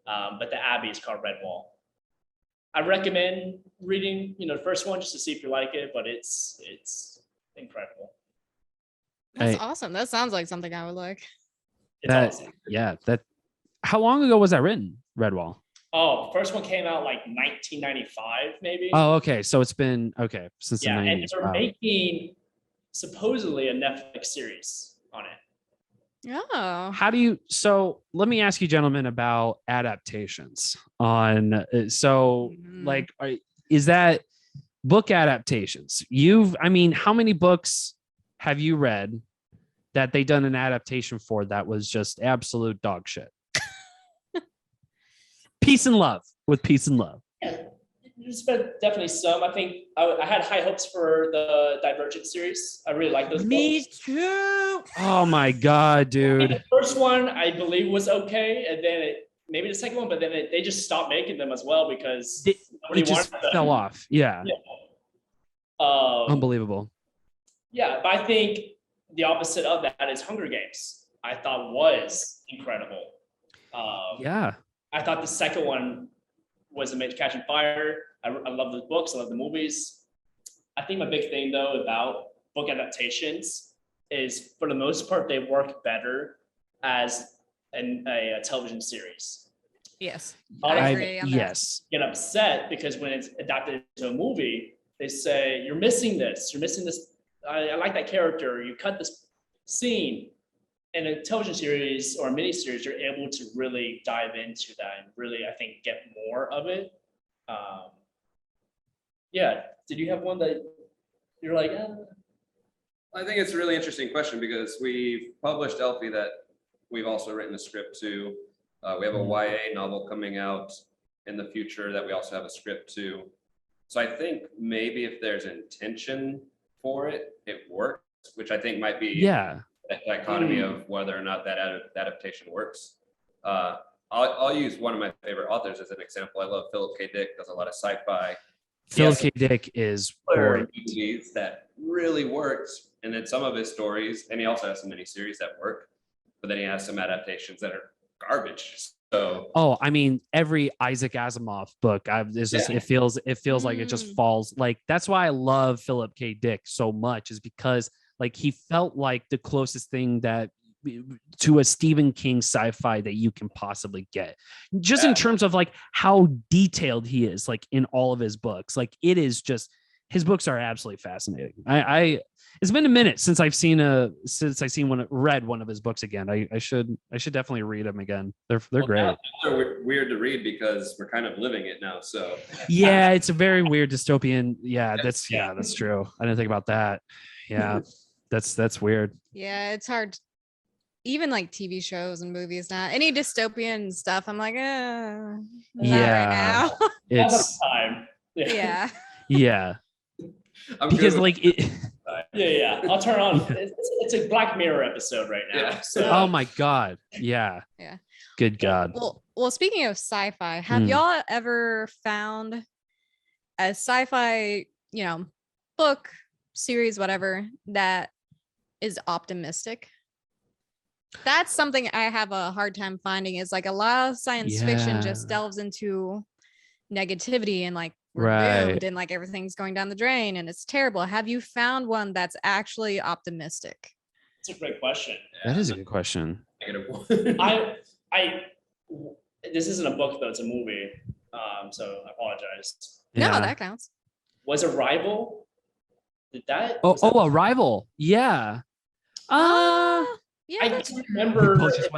But the abbey is called Redwall. I recommend reading, the first one just to see if you like it, but it's incredible. That's awesome. That sounds like something I would like. Awesome. Yeah. How long ago was that written, Redwall? Oh, first one came out like 1995, maybe. Oh, okay. So it's been since the 90s. And they're making supposedly a Netflix series on it. Oh. So let me ask you, gentlemen, about adaptations is that book adaptations? How many books have you read that they done an adaptation for that was just absolute dog shit? Peace and love. Yeah, there's been definitely some. I think I had high hopes for the Divergent series. I really like those books. Me too. Oh my God, dude. And the first one I believe was okay, and then maybe the second one, but then they just stopped making them as well because it just fell off. Yeah. Unbelievable. Yeah, but I think the opposite of that is Hunger Games. I thought was incredible. I thought the second one was amazing, Catching Fire. I love the books. I love the movies. I think my big thing though about book adaptations is for the most part they work better as a television series. Yes, I agree on that. Yes. Get upset because when it's adapted to a movie, they say you're missing this. You're missing this. I like that character. You cut this scene. In a television series or a mini series, you're able to really dive into that and really, I think, get more of it. Did you have one that you're like, I think it's a really interesting question because we've published Elfie that we've also written a script to. We have a YA novel coming out in the future that we also have a script to. So I think maybe if there's intention for it, it works, which I think might be that dichotomy of whether or not that adaptation works. I'll use one of my favorite authors as an example. I love Philip K. Dick, does a lot of sci-fi. Philip K. Dick is movies that really worked, and then some of his stories, and he also has some miniseries that work, but then he has some adaptations that are garbage. So every Isaac Asimov book, it feels like it just falls. Like that's why I love Philip K. Dick so much, is because like he felt like the closest thing to a Stephen King sci-fi that you can possibly get, just in terms of like how detailed he is, like in all of his books. Like it is just, his books are absolutely fascinating. It's been a minute since read one of his books again. I should definitely read them again. They're great. They're weird to read because we're kind of living it now. So it's a very weird dystopian. That's true. I didn't think about that. Yeah, that's weird. Yeah, it's hard. Even like TV shows and movies now. Any dystopian stuff, I'm like, not right now. It's time. Yeah. Because like it. I'll turn on. It's a Black Mirror episode right now. So. Oh my God. Yeah. Good God. Well, speaking of sci-fi, have y'all ever found a sci-fi, book, series, whatever, that is optimistic? That's something I have a hard time finding. Is like a lot of science fiction just delves into negativity and like we're doomed and like everything's going down the drain and it's terrible. Have you found one that's actually optimistic? That's a great question. That is a good question. This isn't a book though, it's a movie. So I apologize. No, that counts. Was Arrival? Arrival. Yeah. Yeah, I can't remember because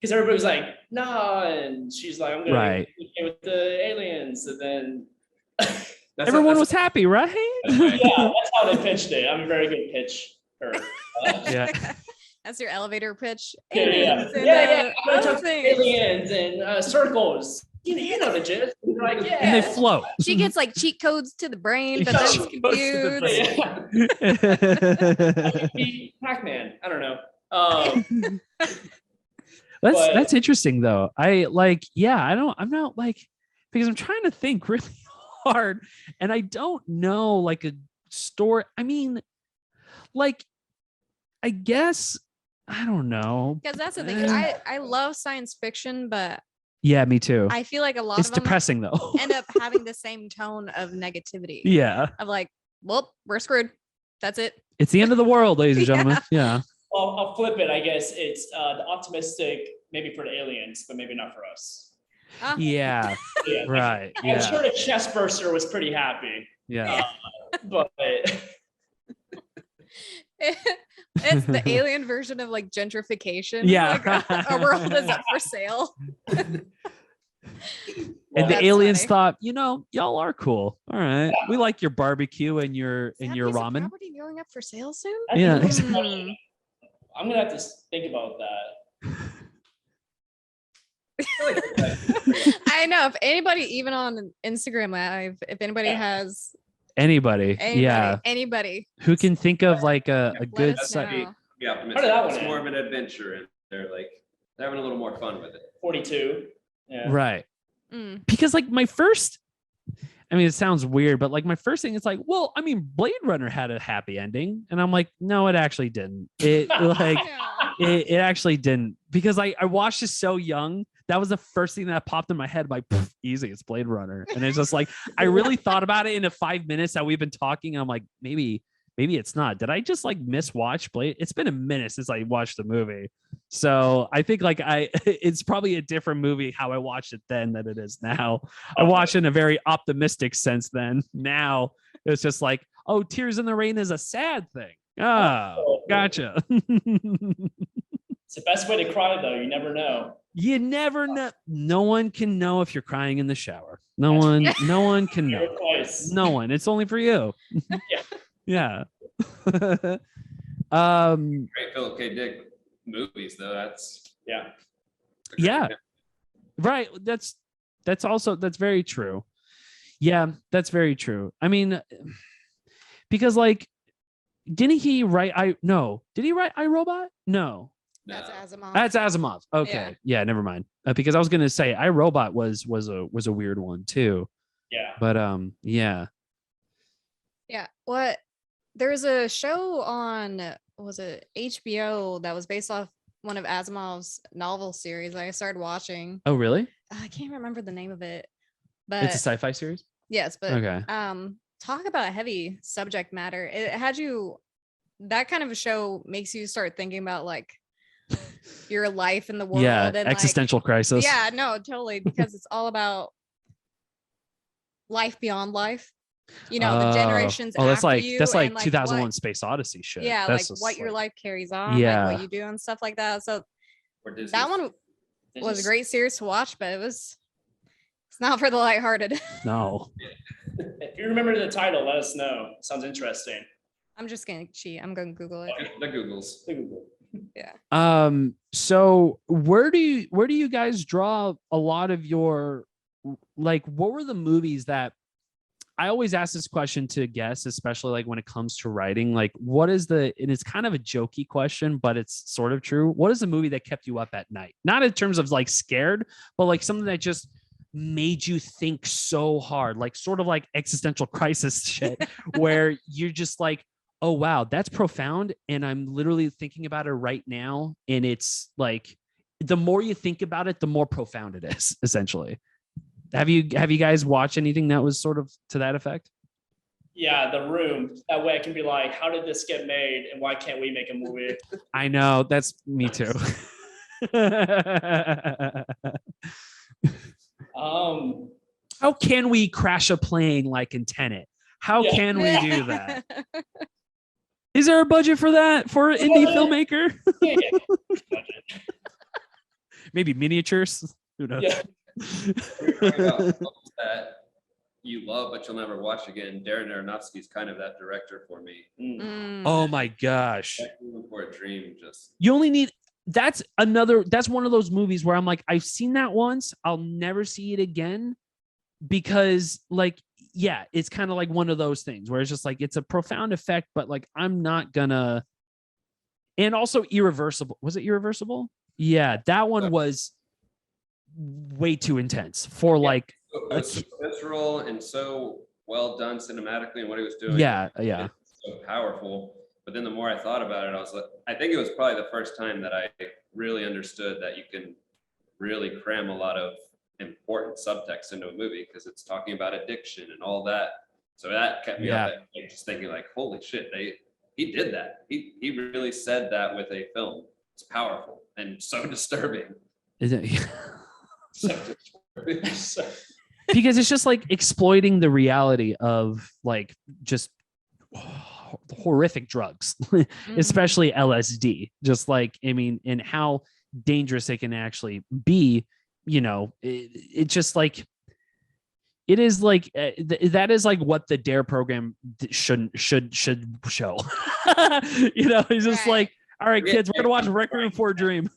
everybody was like, nah, and she's like, I'm gonna get with the aliens, and then everyone was happy, right? Yeah, that's how they pitched it. I'm a very good pitcher. That's your elevator pitch. Aliens and circles. You know the gist. Like, and they float. She gets like cheat codes to the brain, but then she's confused. Pac-Man. I don't know. That's interesting though. I'm not like, because I'm trying to think really hard and I don't know like a story. I mean, like, I guess, I don't know. Because that's the thing. I love science fiction, but yeah, me too. I feel like a lot it's of them depressing though. end up having the same tone of negativity. Yeah. Of like, well, we're screwed. That's it. It's the end of the world, ladies and gentlemen. Yeah. Well, I'll flip it. I guess it's the optimistic, maybe for the aliens, but maybe not for us. Yeah. Right. Yeah. I'm sure the chest burster was pretty happy. Yeah. But it's the alien version of like gentrification. Yeah. Like, our world is up for sale. And the aliens thought, y'all are cool. All right. Yeah. We like your barbecue and your ramen. Property going up for sale soon? Yeah. I'm gonna have to think about that. I know, if anybody, even on Instagram Live, if anybody has anybody who can think of like a good site. Yeah, it's more of an adventure and they're like they're having a little more fun with it. 42. Yeah. Right. Because like it sounds weird, but like my first thing is like, well, I mean, Blade Runner had a happy ending, and I'm like, no, it actually didn't. It actually didn't, because I watched this so young. That was the first thing that popped in my head. Like, easy, it's Blade Runner, and it's just like I really thought about it in the 5 minutes that we've been talking. I'm like, maybe it's not. Did I just like miswatch Blade? It's been a minute since I watched the movie, so I think like it's probably a different movie how I watched it then than it is now. I watched it in a very optimistic sense then. Now it's just like, oh, Tears in the Rain is a sad thing. Oh, gotcha. It's the best way to cry though. You never know. You never know. No one can know if you're crying in the shower. No one can know. No one. It's only for you. Yeah. Great Philip K. Dick movies though. That's right. That's very true. Yeah, that's very true. I mean, because like, didn't he write did he write iRobot? No. That's Asimov. That's Asimov. Okay. Yeah, never mind. Because I was gonna say iRobot was a weird one too. Yeah. But yeah. Yeah. What? There's a show on, was it HBO, that was based off one of Asimov's novel series I started watching. Oh, really? I can't remember the name of it, but it's a sci-fi series. Yes, but okay. Talk about heavy subject matter. It had you. That kind of a show makes you start thinking about like your life in the world. Yeah, and existential crisis. Yeah, no, totally, because it's all about life beyond life. The generations. That's like you, that's like and, 2001 Space Odyssey shit. Yeah, that's like what your life carries on, yeah, like what you do and stuff like that. So that one was a great series to watch, but it's not for the lighthearted. No. If you remember the title, let us know. Sounds interesting. I'm just gonna cheat. I'm gonna Google it. The Googles. Yeah. So where do you guys draw a lot of your, like, what were the movies that I always ask this question to guests, especially like when it comes to writing, like and it's kind of a jokey question, but it's sort of true. What is the movie that kept you up at night? Not in terms of like scared, but like something that just made you think so hard, like sort of like existential crisis shit, where you're just like, oh, wow, that's profound. And I'm literally thinking about it right now. And it's like, the more you think about it, the more profound it is, essentially. Have you guys watched anything that was sort of to that effect? Yeah, The Room. That way I can be like, how did this get made and why can't we make a movie? I know, that's me too. How can we crash a plane like in Tenet? How can we do that? Is there a budget for that for an indie filmmaker? Maybe miniatures. Who knows? Yeah. That you love but you'll never watch again. Darren Aronofsky's kind of that director for me. Oh my gosh. For a Dream, you only need that's one of those movies where I'm like, I've seen that once, I'll never see it again, because like, yeah, it's kind of like one of those things where it's just like, it's a profound effect, but like, I'm not gonna. And also Irreversible. Was it Irreversible? Yeah, that one was way too intense for like. It was so visceral and so well done cinematically, and what he was doing. Yeah. So powerful. But then the more I thought about it, I was like, I think it was probably the first time that I really understood that you can really cram a lot of important subtext into a movie, because it's talking about addiction and all that. So that kept me up at night, just thinking like, holy shit, he did that. He really said that with a film. It's powerful and so disturbing. Is it? So disturbing. Because it's just like exploiting the reality of like just horrific drugs, especially LSD. Just like, I mean, and how dangerous it can actually be. You know, it just like, it is like that is like what the DARE program should show. You know, it's just like, all right, kids, we're gonna watch Requiem for a Dream.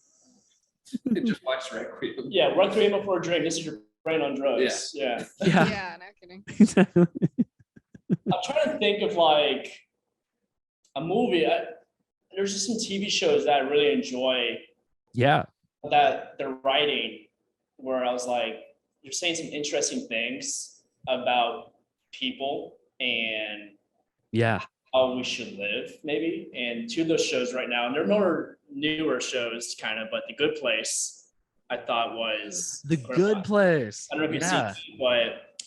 Just watch Requiem. Yeah, Requiem for a Dream. This is your brain on drugs. Yeah, no kidding. I'm trying to think of like a movie. There's just some TV shows that I really enjoy. Yeah. That they're writing, where I was like, you're saying some interesting things about people and how we should live, maybe. And two of those shows right now, and they're more newer shows, kind of, but The Good Place, I thought was The Good Place. I don't know if you've seen it, but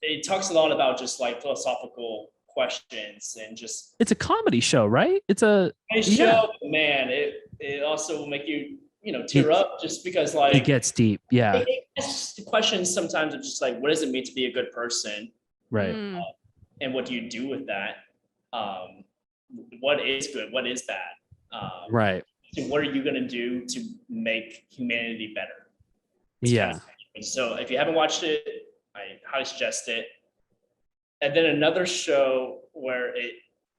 it talks a lot about just like philosophical questions and just. It's a comedy show, right? It's a show, man. It also will make you, tear up, just because like it gets deep. Yeah. It's the questions sometimes of just like, what does it mean to be a good person? Right. And what do you do with that? What is good? What is bad? Right. So what are you going to do to make humanity better? So if you haven't watched it, I highly suggest it. And then another show where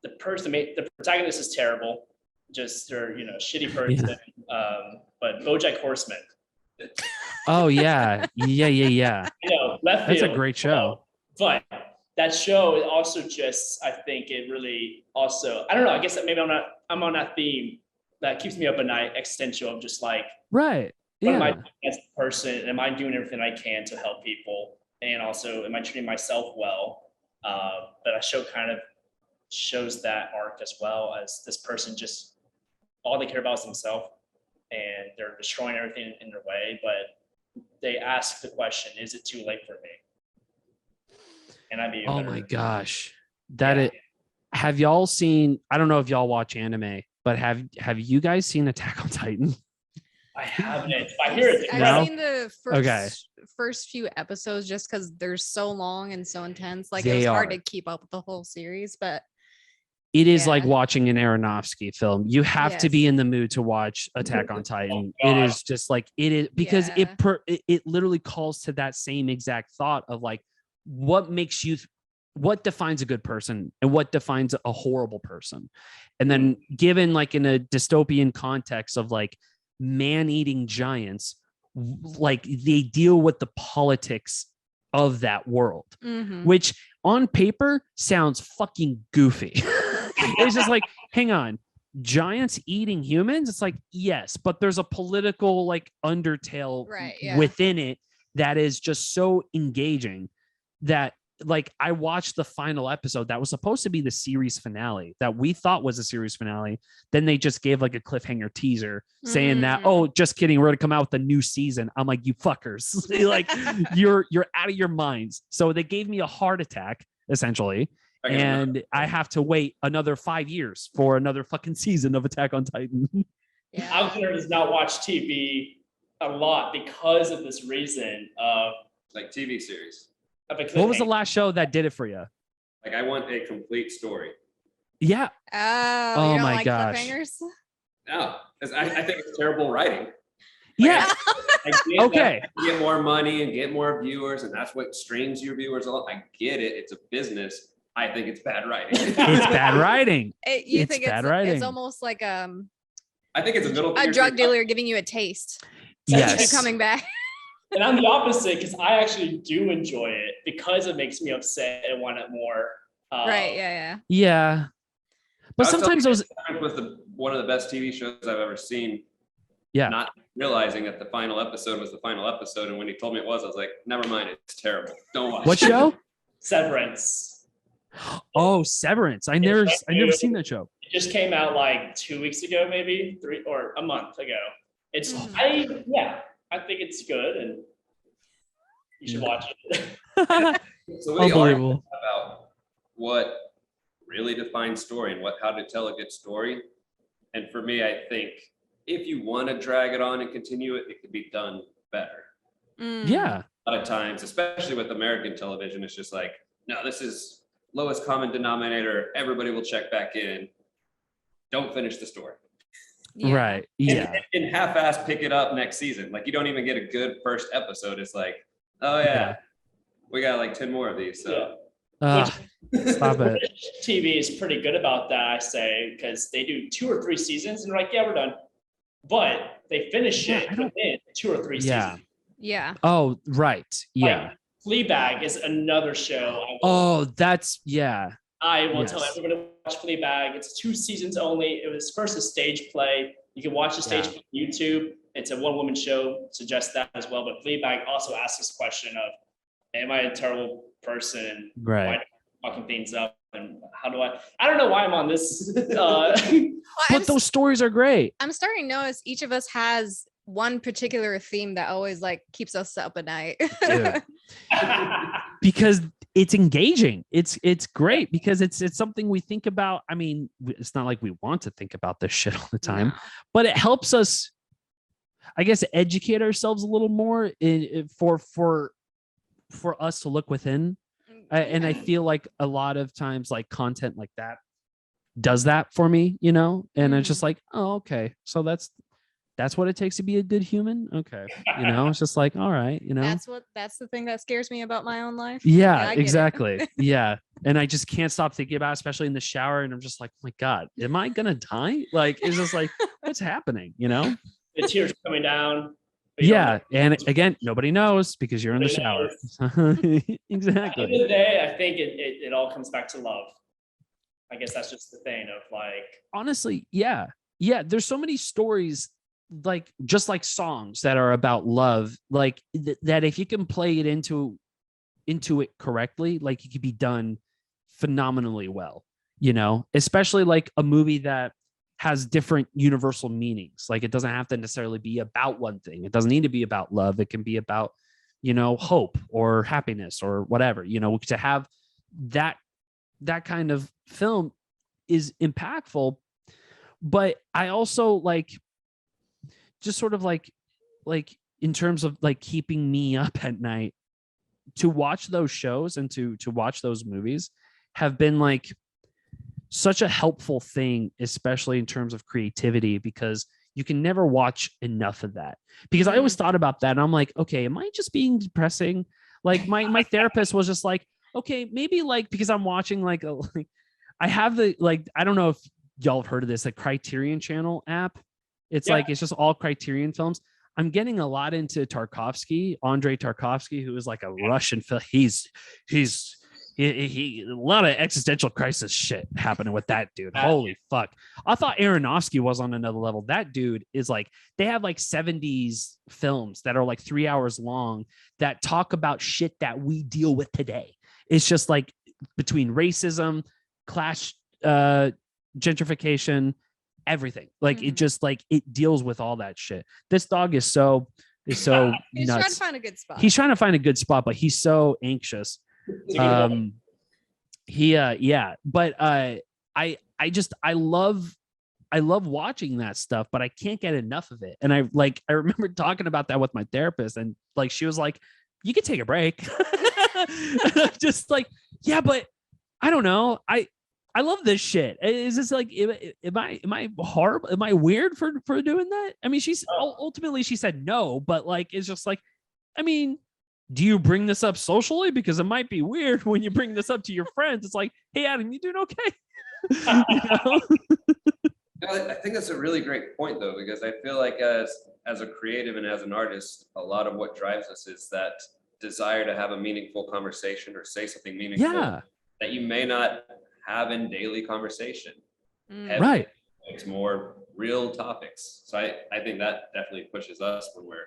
the protagonist is terrible, just they're shitty person. But BoJack Horseman. Oh yeah. Left field. That's a great show. But that show is also just, I think it really also, I don't know, I guess that maybe I'm on that theme that keeps me up at night, existential, of just like, right. What am I doing as a person? Am I doing everything I can to help people? And also, am I treating myself well? But a show kind of shows that arc as well, as this person just, all they care about is themselves, and they're destroying everything in their way. But they ask the question, is it too late for me? And I'd be my gosh. Have y'all seen, I don't know if y'all watch anime, but have you guys seen Attack on Titan? I haven't. I hear it. I've seen the first few episodes just because they're so long and so intense. Like, it was hard to keep up with the whole series, but it is like watching an Aronofsky film. You have to be in the mood to watch Attack on Titan. It is just like, it is, because it literally calls to that same exact thought of like, what defines a good person and what defines a horrible person. And then given like in a dystopian context of like man-eating giants, like they deal with the politics of that world, Mhm. which on paper sounds fucking goofy. It's just like, hang on, giants eating humans? It's like, yes, but there's a political like undertale Right, yeah. within it that is just so engaging that like I watched the final episode that was supposed to be the series finale that we thought was a series finale. Then they just gave like a cliffhanger teaser saying that, oh, just kidding, we're gonna come out with a new season. I'm like, you fuckers. Like you're out of your minds. So they gave me a heart attack essentially. And I have to wait another 5 years for another fucking season of Attack on Titan. Yeah. Outlander does not watch TV a lot because of this reason of Like TV series. What was the last show that did it for you? Like I want a complete story. Yeah. Oh, Oh you don't my like gosh. cliffhangers? No, because I think it's terrible writing. Yeah. I get Okay. that, get more money and get more viewers, and that's what strings your viewers along. I get it. It's a business. I think it's bad writing. It's bad writing. You It's think bad it's writing. almost like I think it's a middle. a drug dealer giving you a taste. Yes. Keep coming back. And I'm the opposite because I actually do enjoy it because it makes me upset and want it more. Right. Yeah. Yeah. But sometimes those was one of the best TV shows I've ever seen. Yeah. Not realizing that the final episode was the final episode, and when he told me it was, I was like, never mind, it's terrible. Don't watch. What show? Severance. Oh, Severance. I never seen that show. It just came out like 2 weeks ago, maybe 3 or a month ago. It's I think it's good and you should watch it. So we are Unbelievable. about what really defines story and how to tell a good story. And for me, I think if you want to drag it on and continue it, it could be done better. Yeah. A lot of times, especially with American television, it's just like, no, this is lowest common denominator. Everybody will check back in. Don't finish the story. Yeah. Right. Yeah. And half-ass pick it up next season. Like you don't even get a good first episode. It's like, oh yeah, we got like 10 more of these. So Stop it. TV is pretty good about that, I say, because they do 2 or 3 seasons and they're like, yeah, we're done. But they finish it within 2 or 3 seasons. Yeah. Oh, right. Yeah. Like, Fleabag is another show. I will tell everybody to watch Fleabag. It's 2 seasons only. It was first a stage play. You can watch the stage play on YouTube. It's a one-woman show. Suggest that as well. But Fleabag also asks this question of, am I a terrible person? Right. Why am I fucking things up? And how do I don't know why I'm on this. But those stories are great. I'm starting to notice each of us has one particular theme that always like keeps us up at night. Because it's engaging. It's great because it's something we think about. I mean, it's not like we want to think about this shit all the time, but it helps us, I guess, educate ourselves a little more for us to look within. And I feel like a lot of times like content like that does that for me, you know, and it's just like, oh, okay. So that's what it takes to be a good human. Okay. You know, it's just like, all right, you know, that's the thing that scares me about my own life. Yeah, exactly. Yeah. And I just can't stop thinking about it, especially in the shower. And I'm just like, oh my God, am I going to die? Like, it's just like, what's happening? You know, the tears coming down. Yeah. And again, nobody knows because you're in the shower. Exactly. At the end of the day, I think it all comes back to love. I guess that's just the thing of like, honestly. Yeah. Yeah. There's so many stories like just like songs that are about love, like that if you can play it into it correctly, like it could be done phenomenally well, you know, especially like a movie that has different universal meanings. Like it doesn't have to necessarily be about one thing. It doesn't need to be about love. It can be about, you know, hope or happiness or whatever, you know, to have that kind of film is impactful. But I also like, just sort of like in terms of like keeping me up at night, to watch those shows and to watch those movies have been like such a helpful thing, especially in terms of creativity, because you can never watch enough of that. Because I always thought about that and I'm like, okay, am I just being depressing? Like my therapist was just like, okay, maybe like, because I'm watching like I have the, like, I don't know if y'all have heard of this, like Criterion Channel app. It's like, it's just all Criterion films. I'm getting a lot into Andrei Tarkovsky, who is like a Russian film. He's a lot of existential crisis shit happening with that dude. Holy fuck. I thought Aronofsky was on another level. That dude is like, they have like 70s films that are like 3 hours long that talk about shit that we deal with today. It's just like between racism, class, gentrification, everything. Like it just like, it deals with all that shit. This dog is so He's nuts. trying to find a good spot. He's trying to find a good spot, but he's so anxious. But I love watching that stuff, but I can't get enough of it. And I remember talking about that with my therapist, and like she was like, you could take a break. Just like, yeah, but I don't know. I love this shit. Is this like, am I horrible? Am I weird for doing that? I mean, ultimately she said no, but like, it's just like, I mean, do you bring this up socially? Because it might be weird when you bring this up to your friends. It's like, hey, Adam, you doing okay? You know? I think that's a really great point, though, because I feel like as a creative and as an artist, a lot of what drives us is that desire to have a meaningful conversation or say something meaningful that you may not have in daily conversation. Right. It's more real topics. So I think that definitely pushes us when we're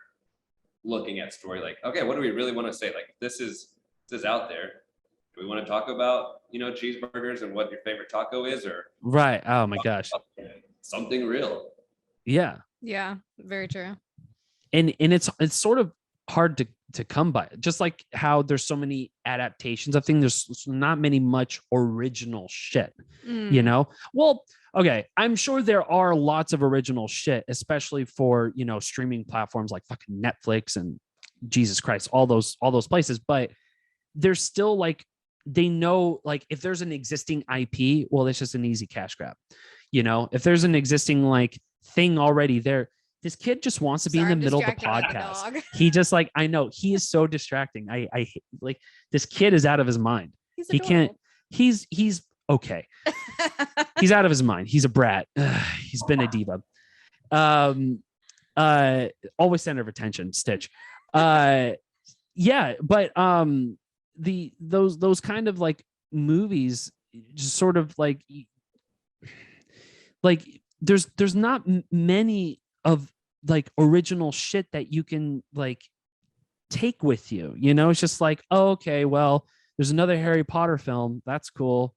looking at story, like, okay, what do we really want to say? Like, this is out there. Do we want to talk about, cheeseburgers and what your favorite taco is, or right? Oh my gosh, something real. Yeah, very true. And it's sort of hard to come by, just like how there's so many adaptations. I think there's not much original shit, well, okay, I'm sure there are lots of original shit, especially for streaming platforms like fucking Netflix and Jesus Christ, all those places, but there's still like, they know, like, if there's an existing IP, well, it's just an easy cash grab. If there's an existing like thing already there, this kid just wants to be in the middle of the podcast. He just like, I know, he is so distracting. I like, this kid is out of his mind. He can't, he's okay. He's out of his mind. He's a brat. He's been a diva. Always center of attention, Stitch. But those kind of like movies, just sort of like there's not many of like original shit that you can like take with you. It's just like, oh, okay, well, there's another Harry Potter film. That's cool.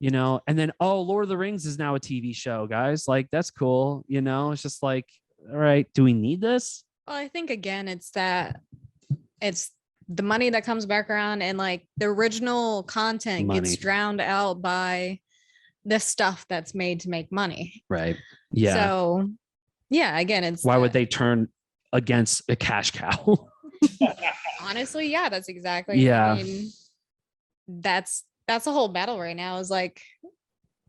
And then, oh, Lord of the Rings is now a TV show, guys. Like, that's cool. It's just like, all right, do we need this? Well, I think again, it's the money that comes back around, and like the original content gets drowned out by the stuff that's made to make money. Right. Yeah. So yeah, again, it's why would they turn against a cash cow? Honestly, yeah, that's exactly. I mean, that's the whole battle right now, is like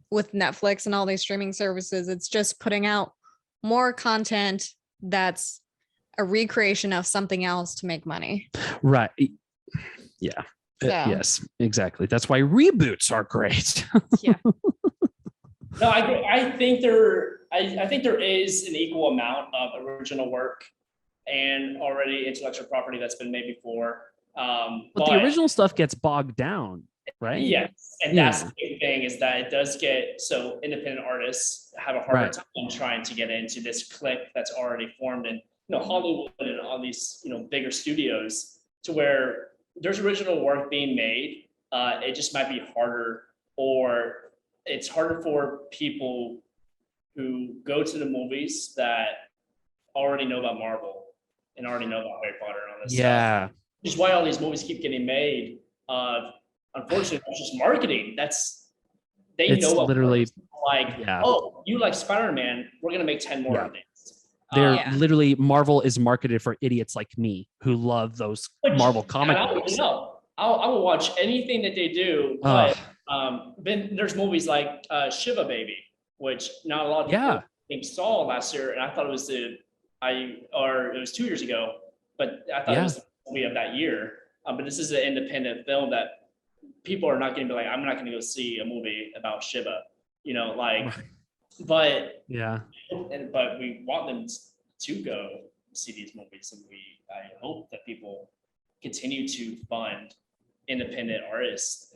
with Netflix and all these streaming services, it's just putting out more content that's a recreation of something else to make money. Right. Yeah. So. Yes, exactly. That's why reboots are great. Yeah. No, I think there is an equal amount of original work and already intellectual property that's been made before. But the original stuff gets bogged down, right? Yes. And that's the big thing, is that it does get, so independent artists have a harder time trying to get into this clique that's already formed in Hollywood and all these bigger studios, to where there's original work being made. It just might be harder, or it's harder for people who go to the movies that already know about Marvel and already know about Harry Potter and all this stuff. Which is why all these movies keep getting made. Unfortunately, it's just marketing. They know what literally like. Yeah. Oh, you like Spider-Man? We're gonna make 10 more of these. They're literally, Marvel is marketed for idiots like me who love those Marvel comic books. I will watch anything that they do, but then there's movies like Shiva Baby, which not a lot of people think saw last year, and I thought it was it was 2 years ago, but I thought it was the movie of that year. But this is an independent film that people are not going to be like, I'm not going to go see a movie about Shiva, but but we want them to go see these movies, and I hope that people continue to fund independent artists.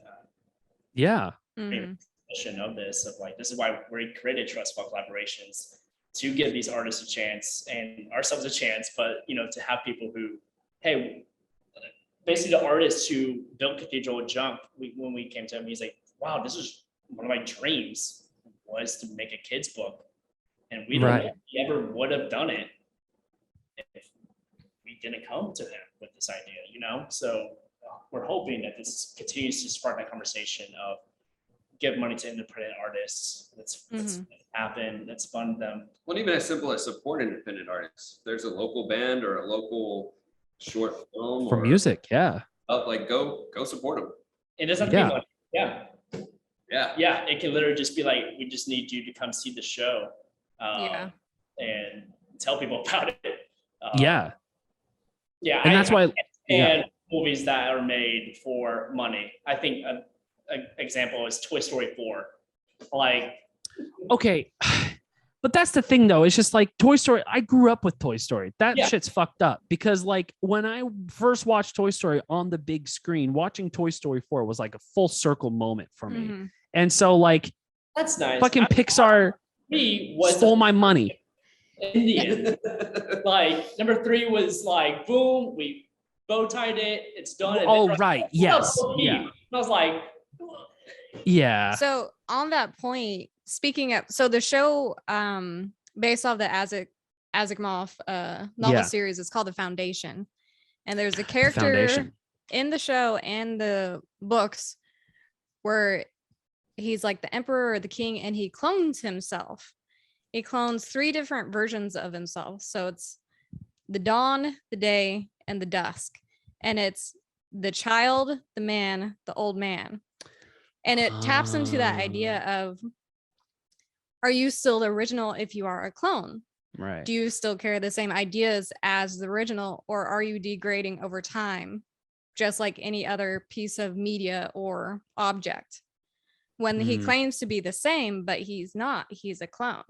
Yeah. Mission of this, of like, this is why we created Trustfall Collaborations, to give these artists a chance and ourselves a chance, but to have people who, hey, basically the artist who built Cathedral of Junk, when we came to him, he's like, wow, this is one of my dreams, was to make a kid's book, and we don't know if he ever would have done it if we didn't come to him with this idea, so we're hoping that this continues to spark that conversation of give money to independent artists. Let's happen. Let's fund them. Well, even as simple as support independent artists. There's a local band or a local short film for music. Yeah. Like go support them. It doesn't have to be money. Yeah. It can literally just be like, we just need you to come see the show. And tell people about it. Yeah. And that's why. And movies that are made for money. I think an example is Toy Story 4. Like, okay, but that's the thing though. It's just like Toy Story. I grew up with Toy Story. That shit's fucked up, because like when I first watched Toy Story on the big screen, watching Toy Story 4 was like a full circle moment for me. And so like, that's nice. Fucking Pixar stole my money. Indian. Like number 3 was like, boom, we bow tied it, it's done. Oh, right. Yes. Yeah. I was like, yeah. So on that point, speaking of, so the show based off the Asimov novel series is called The Foundation. And there's a character in the show and the books where he's like the emperor or the king, and he clones himself. He clones 3 different versions of himself. So it's the dawn, the day, and the dusk. And it's the child, the man, the old man. And it taps into that idea of, are you still the original if you are a clone? Right. Do you still carry the same ideas as the original, or are you degrading over time, just like any other piece of media or object? When he claims to be the same, but he's not, he's a clone.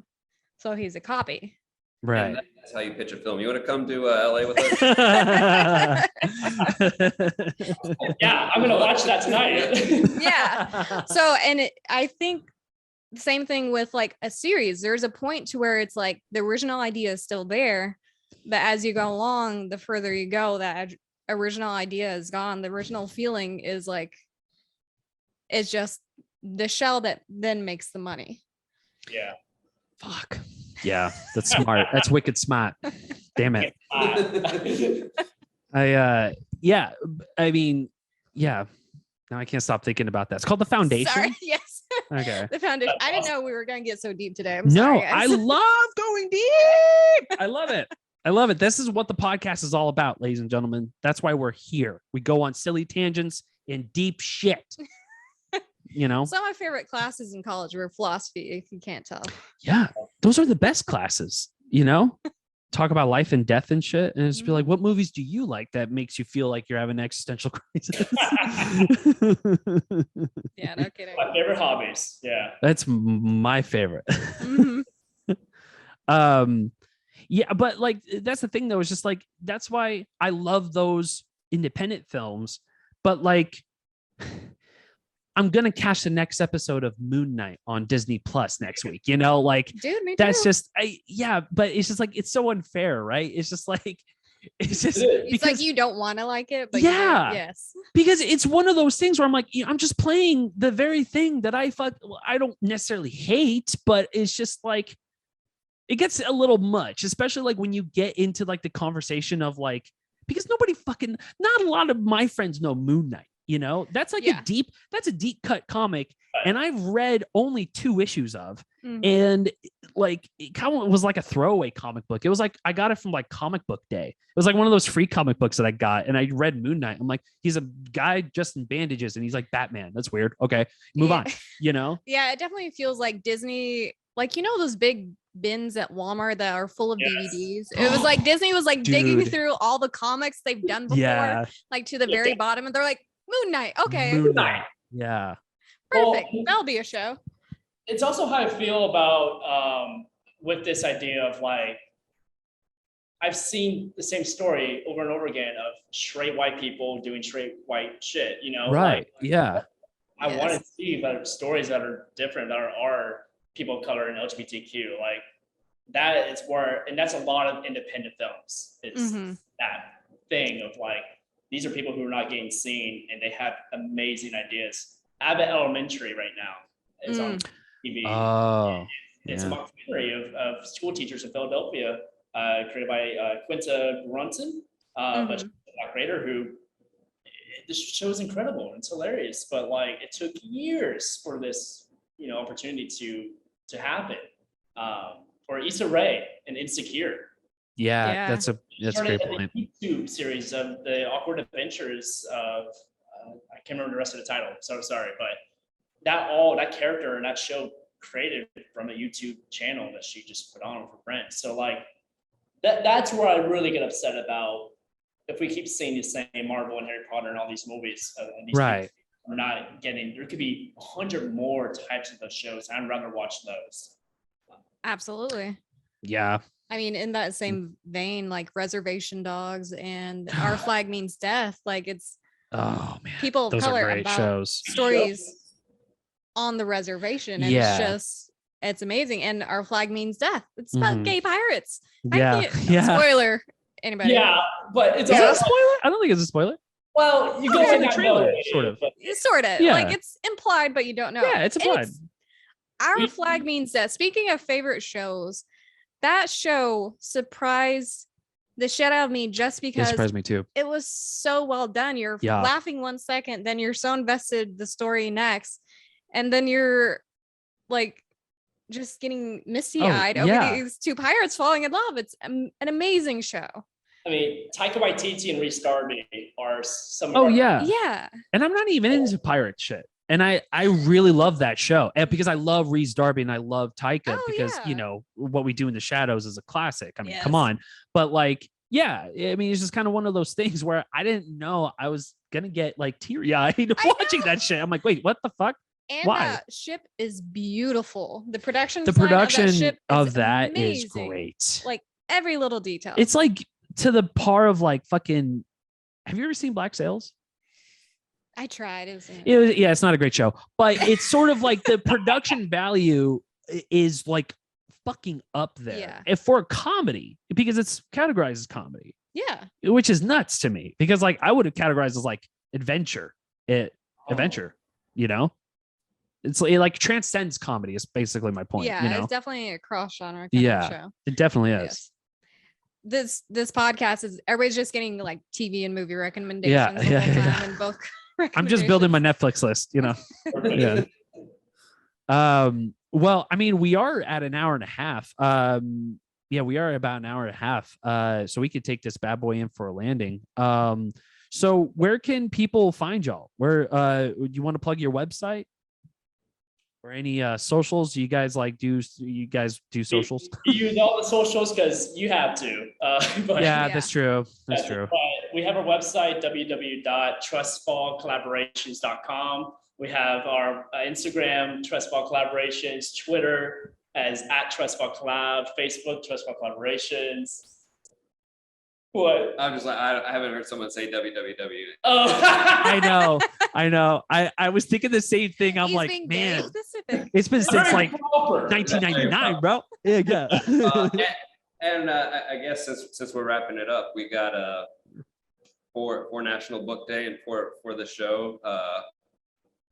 So he's a copy. Right. And that's how you pitch a film. You want to come to LA with us? Yeah, I'm gonna watch that tonight. Yeah. So, and I think the same thing with like a series. There's a point to where it's like the original idea is still there, but as you go along, the further you go, that original idea is gone. The original feeling is like, it's just the shell that then makes the money. Yeah. Fuck. Yeah, that's smart. That's wicked smart. Damn it. I mean, yeah. Now I can't stop thinking about that. It's called The Foundation. Sorry. Yes. Okay. The Foundation. I didn't know we were going to get so deep today. No, sorry, I love going deep. I love it. I love it. This is what the podcast is all about, ladies and gentlemen. That's why we're here. We go on silly tangents and deep shit. Some of my favorite classes in college were philosophy, if you can't tell. Yeah, those are the best classes, talk about life and death and shit, and it's be like, what movies do you like that makes you feel like you're having an existential crisis? Yeah, no kidding. My favorite hobbies. Yeah, that's my favorite. Yeah, but like that's the thing though, it's just like, that's why I love those independent films, but like I'm gonna catch the next episode of Moon Knight on Disney Plus next week. Like, dude, me too. That's just, but it's just like, it's so unfair, right? It's just like, it's like you don't want to like it, but yes, because it's one of those things where I'm like, I'm just playing the very thing that I don't necessarily hate, but it's just like, it gets a little much, especially like when you get into like the conversation of like, because not a lot of my friends know Moon Knight. That's like a deep cut comic, and I've read only 2 issues of, and like it kind of was like a throwaway comic book. It was like I got it from like Comic Book Day. It was like one of those free comic books that I got, and I read Moon Knight. I'm like, he's a guy just in bandages, and he's like Batman. That's weird. Okay, move on. Yeah, it definitely feels like Disney, like those big bins at Walmart that are full of DVDs. It was like Disney was like digging through all the comics they've done before, like to the very bottom, and they're like, Moon Knight. Okay. Moon Knight. Yeah. Perfect. That'll be a show. It's also how I feel about with this idea of like I've seen the same story over and over again of straight white people doing straight white shit, you know? Right. Like, Yeah. I want to see that stories that are different, that are people of color and LGBTQ. Like that is where, and that's a lot of independent films. It's that thing of like, these are people who are not getting seen and they have amazing ideas. Abbott Elementary right now is on TV. Oh, it's a documentary of school teachers in Philadelphia, created by Quinta Brunson, but she's a Black creator who, this show is incredible. It's hilarious, but like it took years for this, you know, opportunity to happen. Or Issa Rae and Insecure. Yeah, that's a great point. YouTube series of the awkward adventures of I can't remember the rest of the title, so sorry, but that character and that show created from a YouTube channel that she just put on for friends. So like that's where I really get upset about if we keep seeing the same Marvel and Harry Potter and all these movies. And these right. We're not getting. There could be 100 more types of those shows. I'd rather watch those. Absolutely. Yeah. I mean, in that same vein, like Reservation Dogs and Our Flag Means Death, like it's people of those color are great about shows. stories on the reservation, and it's amazing. And Our Flag Means Death. It's about gay pirates. Spoiler. Anybody? Yeah, but it's a spoiler. I don't think it's a spoiler. Well, you go in the trailer, sort of. Yeah. Like it's implied, but you don't know. Yeah, it's implied. Our Flag Means Death. Speaking of favorite shows, that show surprised the shit out of me just because it surprised me too. It was so well done. You're laughing 1 second, then you're so invested the story next, and then you're like just getting misty-eyed over these two pirates falling in love. It's an amazing show. I mean, Taika Waititi and Rhys Darby are some. Yeah. And I'm not even into pirate shit. And I really love that show, and because I love Rhys Darby and I love Taika because you know What We Do in the Shadows is a classic. I mean, come on, but like, I mean, it's just kind of one of those things where I didn't know I was gonna get like teary-eyed watching that shit. I'm like, wait, what the fuck? And why? That ship is beautiful. The production of that is great. Like every little detail. It's like to the par of like fucking. Have you ever seen Black Sails? I tried. It's not a great show, but it's sort of like the production value is like fucking up there if for a comedy, because it's categorized as comedy. Yeah. Which is nuts to me, because like I would have categorized as like adventure, you know? It like transcends comedy is basically my point. Yeah, you know? It's definitely a cross genre kind of show. It definitely is. Yes. This podcast is everybody's just getting like TV and movie recommendations the whole time and book. I'm just building my Netflix list, you know. Well, I mean, we are at an hour and a half. We are about an hour and a half. So we could take this bad boy in for a landing. So where can people find y'all? Where you want to plug your website or any socials? Do you guys do socials? You use all the socials because you have to. That's true. That's true. We have our website, www.trustfallcollaborations.com. We have our Instagram, Trustfall Collaborations, Twitter as @TrustfallCollab, Facebook, Trustfall Collaborations. What? I'm just like, I haven't heard someone say www. Oh, I know. I was thinking the same thing. I'm like, man, it's been since like 1999, bro. Yeah. And I guess since we're wrapping it up, we got for National Book Day and for the show.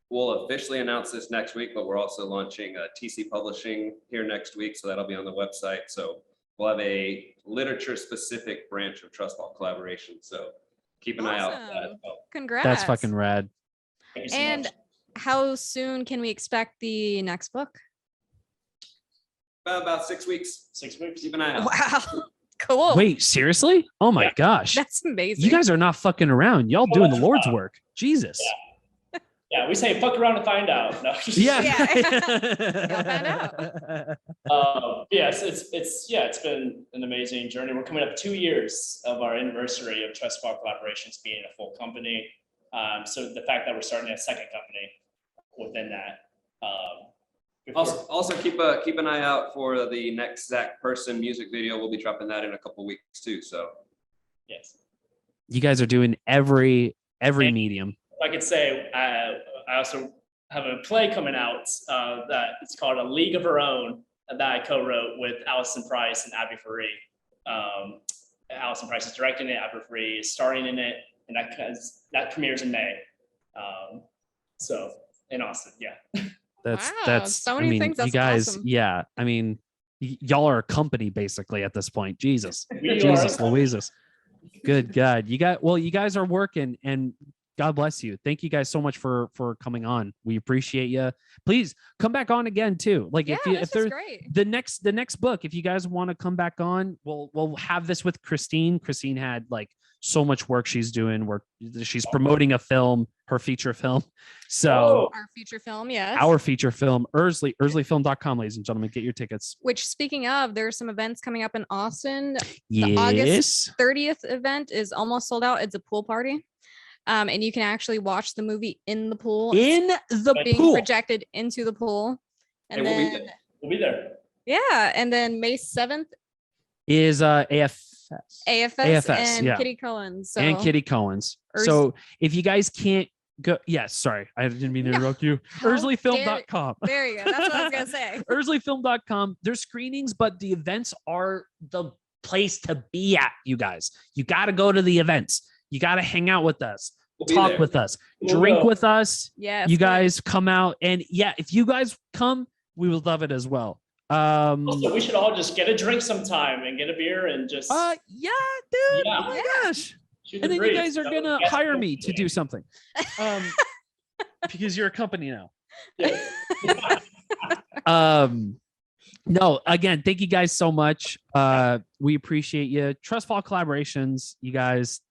We'll officially announce this next week, but we're also launching TC Publishing here next week, so that'll be on the website. So we'll have a literature-specific branch of Trustfall Collaboration. So keep an eye out for that. Congrats! That's fucking rad. Thank you so and much. How soon can we expect the next book? About 6 weeks. 6 weeks. Keep an eye out. Wow. Cool. Wait, seriously? Oh my gosh. That's amazing. You guys are not fucking around. Y'all doing the Lord's work. Jesus. Yeah, we say fuck around and find out. No. Yeah. You'll find out. Yes, it's been an amazing journey. We're coming up 2 years of our anniversary of Trustfall Collaborations being a full company. So the fact that we're starting a second company within that, Also keep an eye out for the next Zach Person music video. We'll be dropping that in a couple weeks too. So yes, you guys are doing every medium. I could say I also have a play coming out that it's called A League of Her Own that I co-wrote with Allison Price and Abby Faree. Allison Price is directing it, Abby Faree is starring in it, and that premieres in May. So in Austin, yeah. That's so many things. That's you guys, awesome. yeah. I mean, y'all are a company basically at this point. Jesus are. Louises. Good God. You guys are working, and God bless you. Thank you guys so much for coming on. We appreciate you. Please come back on again too. Like if there's great. the next book, if you guys want to come back on, we'll have this with Christine. Christine had like so much work she's doing. She's promoting a film, her feature film. So our feature film, yes. Our feature film, ursleyfilm.com, ladies and gentlemen, get your tickets. Which, speaking of, there's some events coming up in Austin. Yes. The August 30th event is almost sold out. It's a pool party. And you can actually watch the movie in the pool. In the being pool. projected into the pool. And then we'll be there. Yeah. And then May 7th is AFS and yeah. Kitty Cohen's. So. And Kitty Cohen's. So if you guys can't go, yes, sorry, I didn't mean to interrupt you. Ursleyfilm.com. There you go. That's what I was gonna say. Ursleyfilm.com. There's screenings, but the events are the place to be at, you guys. You got to go to the events. You got to hang out with us, talk with us, drink with us. Yes. You guys come out, and yeah, if you guys come, we would love it as well. Also, we should all just get a drink sometime and get a beer and just yeah, dude. Yeah. Oh my gosh. shoot And the then you breeze. guys are So, gonna yes, hire we'll me be to there. do something. Because you're a company now. Yeah. No, again, thank you guys so much. We appreciate you. Trustfall Collaborations, you guys.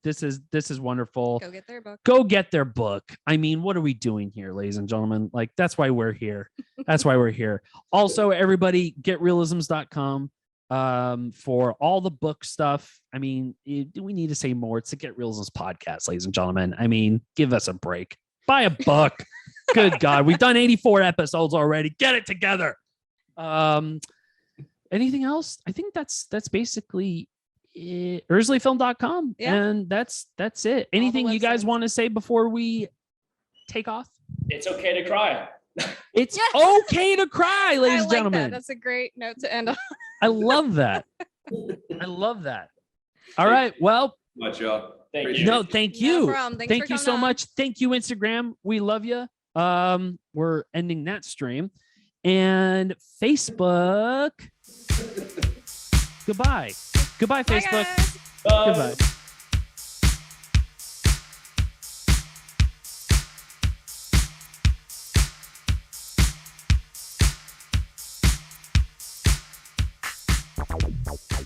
This is wonderful. Go get their book. Go get their book. I mean, what are we doing here, ladies and gentlemen? Like, that's why we're here. That's why we're here. Also, everybody, getreelisms.com for all the book stuff. I mean, do we need to say more? It's the Get Reelisms Podcast, ladies and gentlemen. I mean, give us a break. Buy a book. Good God. We've done 84 episodes already. Get it together. Anything else? I think that's basically it. Ursleyfilm.com. Yeah. And that's it. Anything you guys websites. want to say before we take off? It's okay to cry. It's Yes. okay to cry, ladies I and like gentlemen. that. That's a great note to end on. I love that. I love that. All right. Well, Much, y'all. Thank Appreciate you. no, it. thank No you. problem. Thanks Thank for you coming so on. much. Thank you, Instagram. We love you. We're ending that stream. And Facebook. Goodbye. Goodbye, Bye, Facebook. guys. Goodbye.